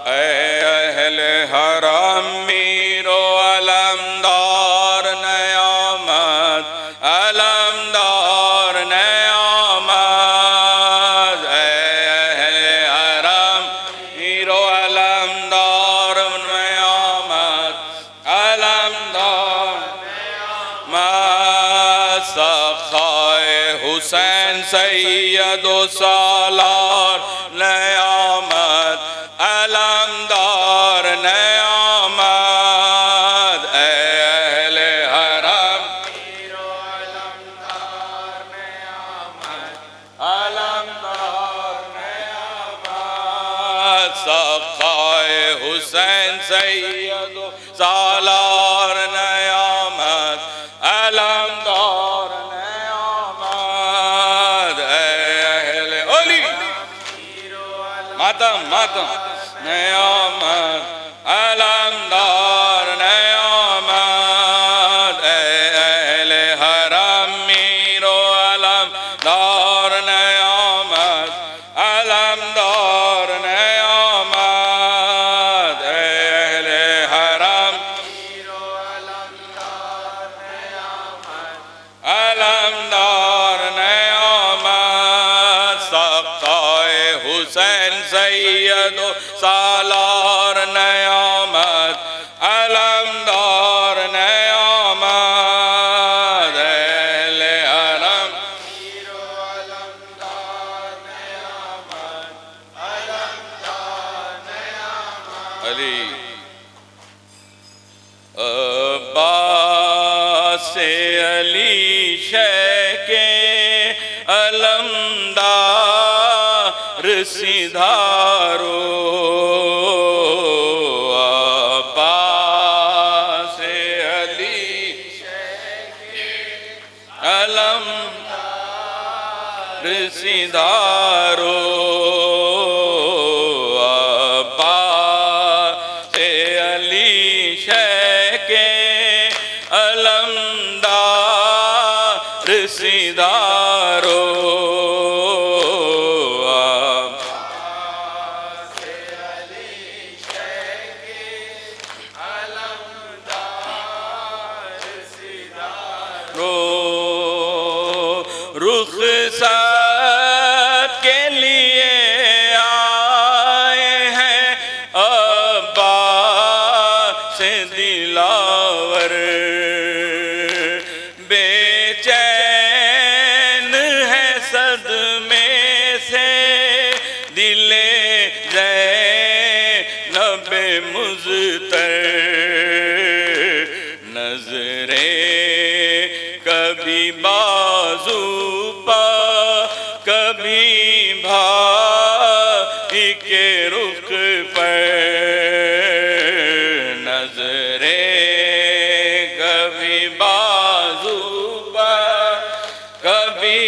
اے اہل حرم میرو علمدار نیامت علمدار نیامت اے اہل حرم میرو علمدار نیامت علمدار نیامت سخائے حسین سید و سالار نیامت علمدار نیامت اے اہل حرم میرو علمدار نیامت علمدار نیامت سخائے حسین سید و سالار نیامت علمدار نیامت اے اہل علی ماتم ماتم نیامت علمدار نیامت اے اہل حرم میرو علمدار نیامت علمدار نیامت اے اہل حرم میرو علمدار نیامت علمدار نیامت سقائے حسین سید و سالار نیامت علمدار نیامت اہل حرم میرو علمدار نیامت علمدار نیامت علی عباس علی شہ کے علمدار سدھارو عباس علی علمدار سدھارو عباس علی شہ کے علمدار سدھارو رخصت کے لیے آئے ہیں عباس دلاور بے چین ہے صدمے سے دل زینب مضطر نظریں کبھی بازو پا کبھی بھائی کے رخ پر نظریں کبھی بازو پا کبھی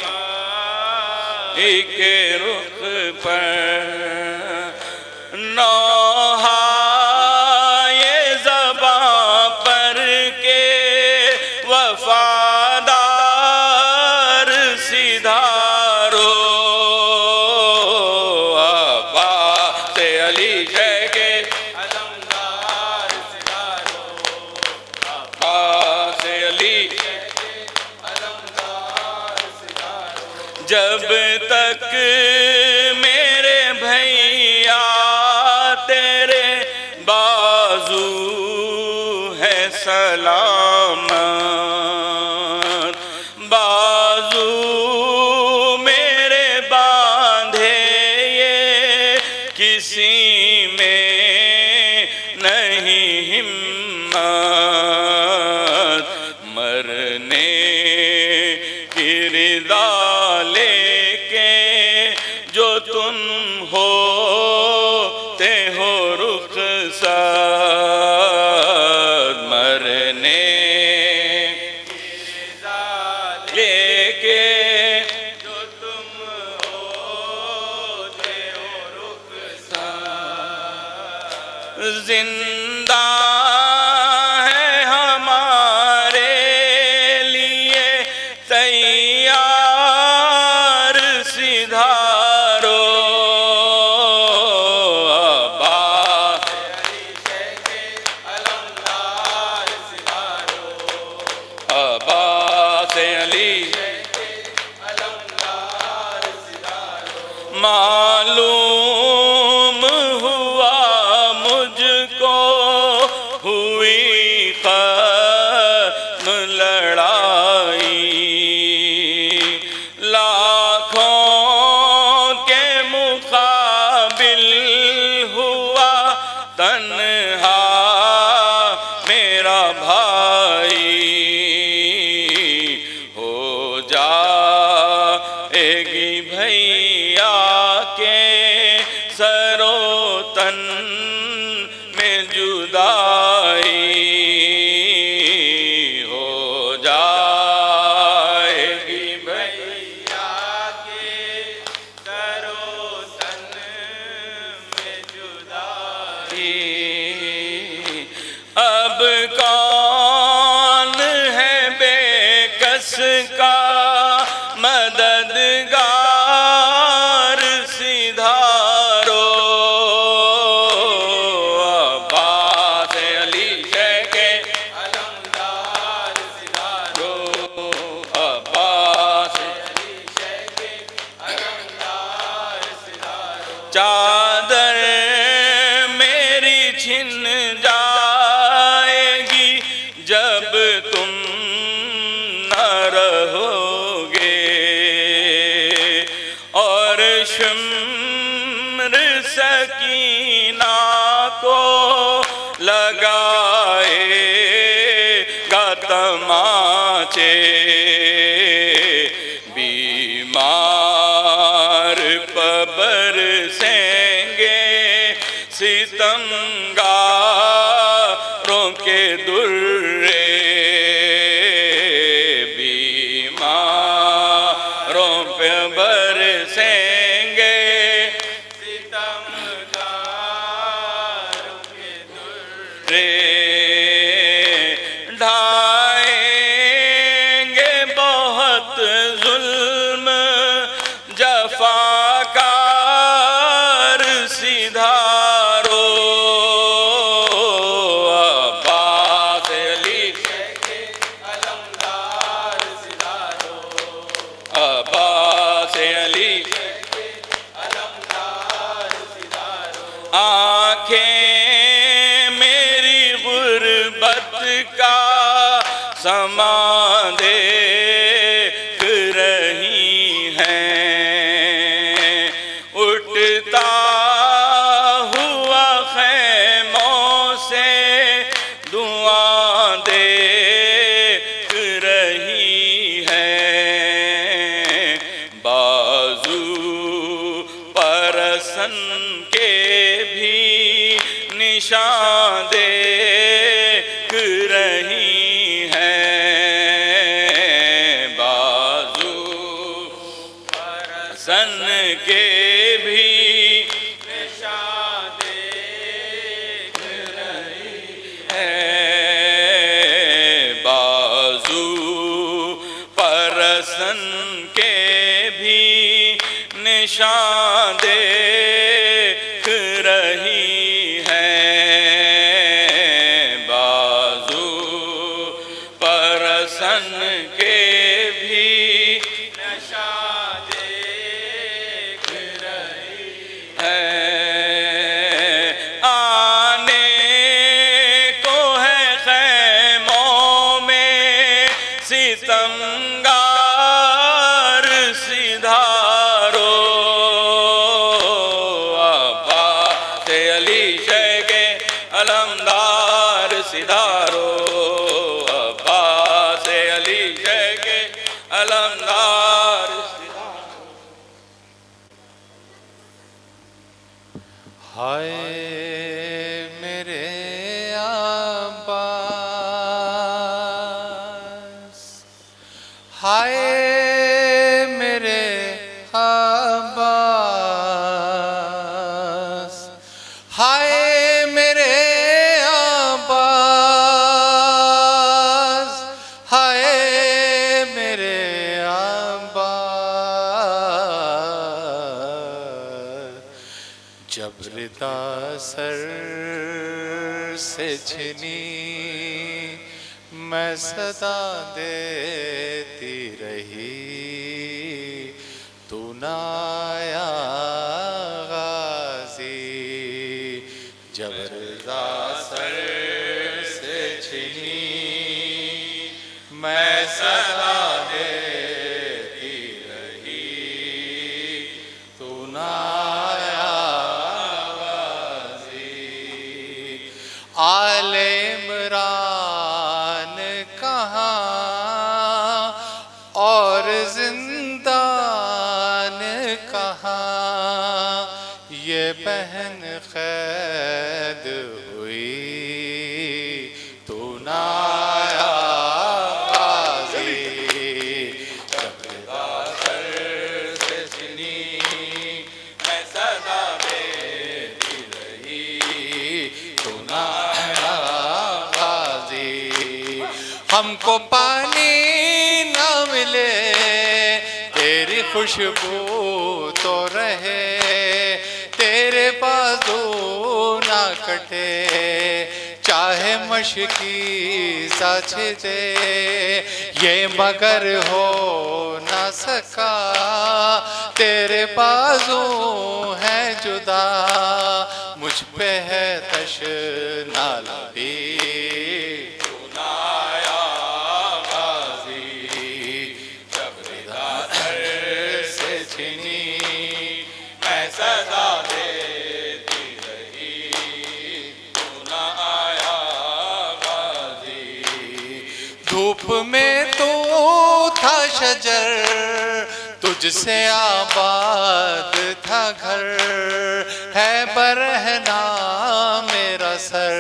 بھائی کے رخ پر نوحۂ زباں پر کے وفادار سدھارو عباس علی شہ کے علمدار سدھارو عباس علی علمدار سدھارو جب تک میرے بھیا تیرے بازو ہے بازو میرے باندھے یہ کسی میں نہیں ہمت، مرنے کی رضا لے کے جو تم ہوتے ہو رخصت، مرنے کی رضا لے کے جو تم ہوتے ہو رخصت، زندہ ہے ہمارے لیے تیار سدھارو، عباس عباس علی معلوم ہوا مجھ کو ہوئی ختم لڑائی، لاکھوں کے مقابل ہوا تنہا میرا بھائی، ہو جائے گی بھیا کے سر و تن میں جدائی، ہو جائے گی بھیا کے سر و تن میں جدائی، اب کون ہے بے کس کا مددگار سدھارو، عباس علی شیخ علمدار سدھارو، عباس علی شیخ علمدار سدھارو، چادر میری چھن جائے گی جب تم نہ رہو گے، اور شمر سکینہ کو لگائے گا تماچے، بیمار پبر سیں گے ستمگاروں کے درے، بیماروں پہ برسیں گے ستمگاروں کے درے، ڈھائیں گے بہت ظلم جفاکار سدھارو، عباس علی علمدار سدھارو، عباس علی علمدار سدھارو، آنکھیں میری غربت کا سما دیکھ رہی ہیں، اٹھتا ہوا خیموں سے دعا دیکھ رہی ہیں، بازو پرسن کے بھی نشان دیکھ رہی ہیں، بازو پرسن کے بھی نشان دیکھ رہی ہیں، بازو پرسن کے بھی نشان دیکھ رہی ہیں، بازو پرسن کے بھی نشان دیکھ رہی ہیں، آنے کو ہے خیموں میں ستمگار ہائے میرے عباس، ہائے میرے عباس، ہائے میرے عباس، ہائے میرے عباس، جب ردا سر سے چھنی میں صدا دیتی رہی، تو نہ آیا غازی، جب ردا سر سے چھنی میں صدا دیتی رہی، تو نہ آیا غازی، آل عمران کہاں اور زندان کہاں، یہ بہن قید ہوئی، تو نہ آیا غازی، جب ردا سر سے چھنی میں صدا دیتی رہی، تو نہ آیا غازی، ہم کو پانی نہ ملے تیری خوشبو تو رہے، تیرے بازو نہ کٹے چاہے مشکی سچ دے، یہ مگر ہو نہ سکا تیرے بازو ہیں جدا، مجھ پہ ہے تشنا لبی، تو نہ آیا غازی، جب ردا سر سے چھنی میں صدا دیتی رہی، تو نہ آیا غازی، دھوپ میں تو تھا شجر تجھ سے آباد تھا گھر، ہے برہنا میرا سر،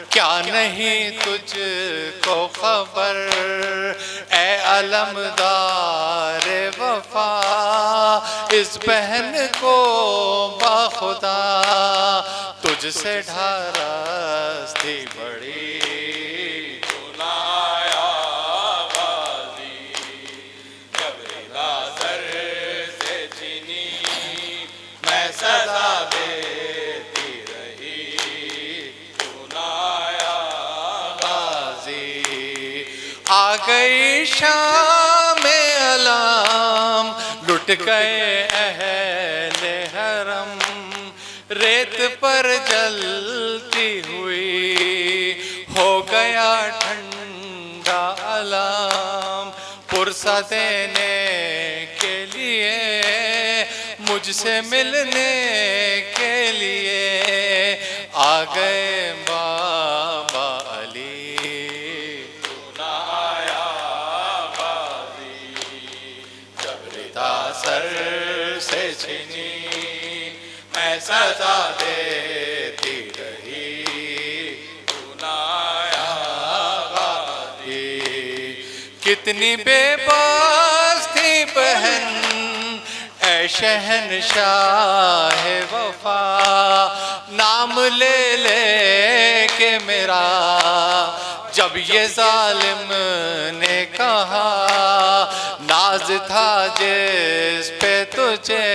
کیا نہیں تجھ کو خبر، اے علمدار وفا، اس بہن کو باخدا تجھ سے ڈھارس تھی بڑی، تو نہ آیا غازی، جب ردا سر سے چھنی میں صدا دیتی رہی، تو نہ آیا غازی، آ گئی شام علام، لٹ گئے اہل حرم، ریت پر جلتی ہوئی ہو گیا ٹھنڈا علام، پرسہ دینے کے لیے مجھ سے ملنے کے لیے آ گئے بابا علی، تو نہ آیا غازی، جب ردا سر سے چھنی میں صدا دیتی رہی، تو نہ آیا غازی، کتنی بے باس تھی بہن اے شہنشاہ وفا، نام لے لے کے میرا جب یہ ظالم نے کہا، ناز تھا جس پہ تجھے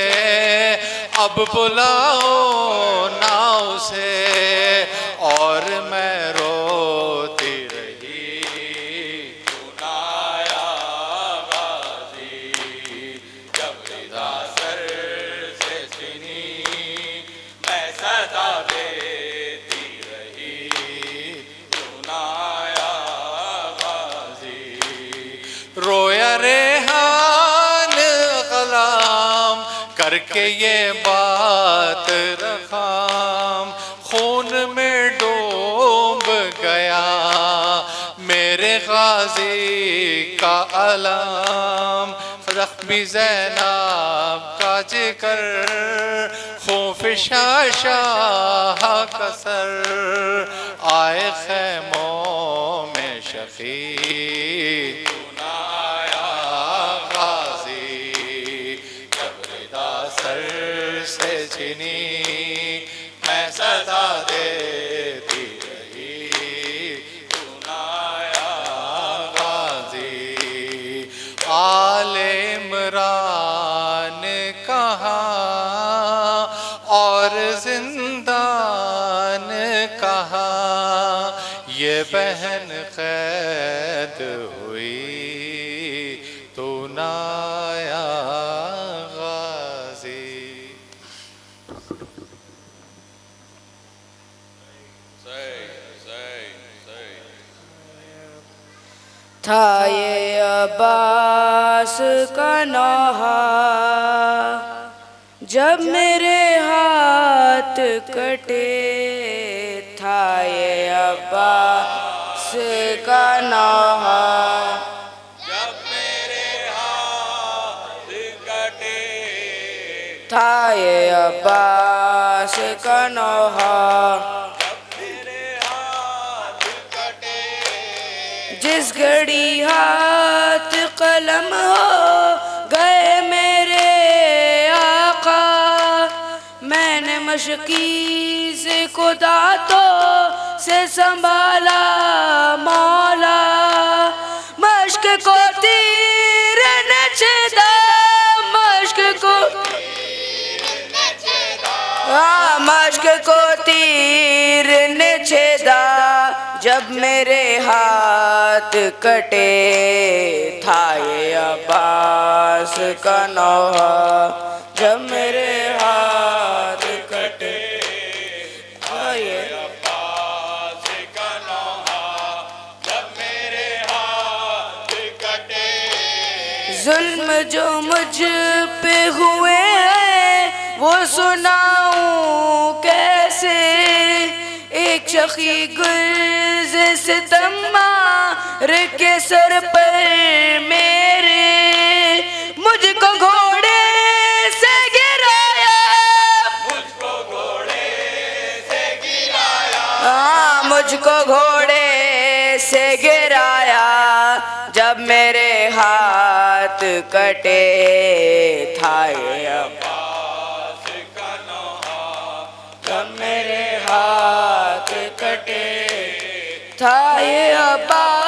اب بلاؤ نہ اسے، اور میں روتی رہی، تو نہ آیا غازی، جب ردا سر سے چھنی میں صدا دیتی رہی، تو نہ آیا غازی، رویا ریحان غلام کر کے یہ بات رقام، خون میں ڈوب گیا میرے غازی کا علام، زخمی زینب کا ذکر خفشا شاہ کا سر آئے خیموں میں شفیع تو نہ آیا غازی جب ردا سر سے چھنی میں صدا دیتی رہی تو نہ آیا غازی آل عمران کہاں اور زندان کہاں یہ بہن قید ہوئی تو نہ آیا غازی. تھا یہ عباس کا نوحہ جب میرے ہاتھ کٹے، تھا یہ عباس کا نوحہ جب میرے ہاتھ کٹے، تھا یہ عباس کا نوحہ میرے ہاتھ کٹے، جس گھڑی ہاتھ قلم ہو گئے میرے آقا، میں نے مشکی سے دانتوں سے سنبھالا مولا، مشق کو تیر نے چھیدا، مشق کو مشق کو تیر نے چھیدا، جب میرے ہاتھ کٹے، تھا یہ عباس کا نوحہ جب میرے ہاتھ کٹے، تھا یہ عباس کا نوحہ جب میرے ہاتھ کٹے. ظلم جو مجھ پہ ہوئے ہیں وہ سناؤں کیسے، ایک شقی گرز ستم مار کے سر پر میرے، مجھ کو گھوڑے سے گرایا، مجھ کو گھوڑے سے گرایا، مجھ کو گھوڑے سے گرایا، جب میرے ہاتھ کٹے، تھا یہ عباس کا نوحہ جب میرے ہاتھ کٹے، تھا یہ عباس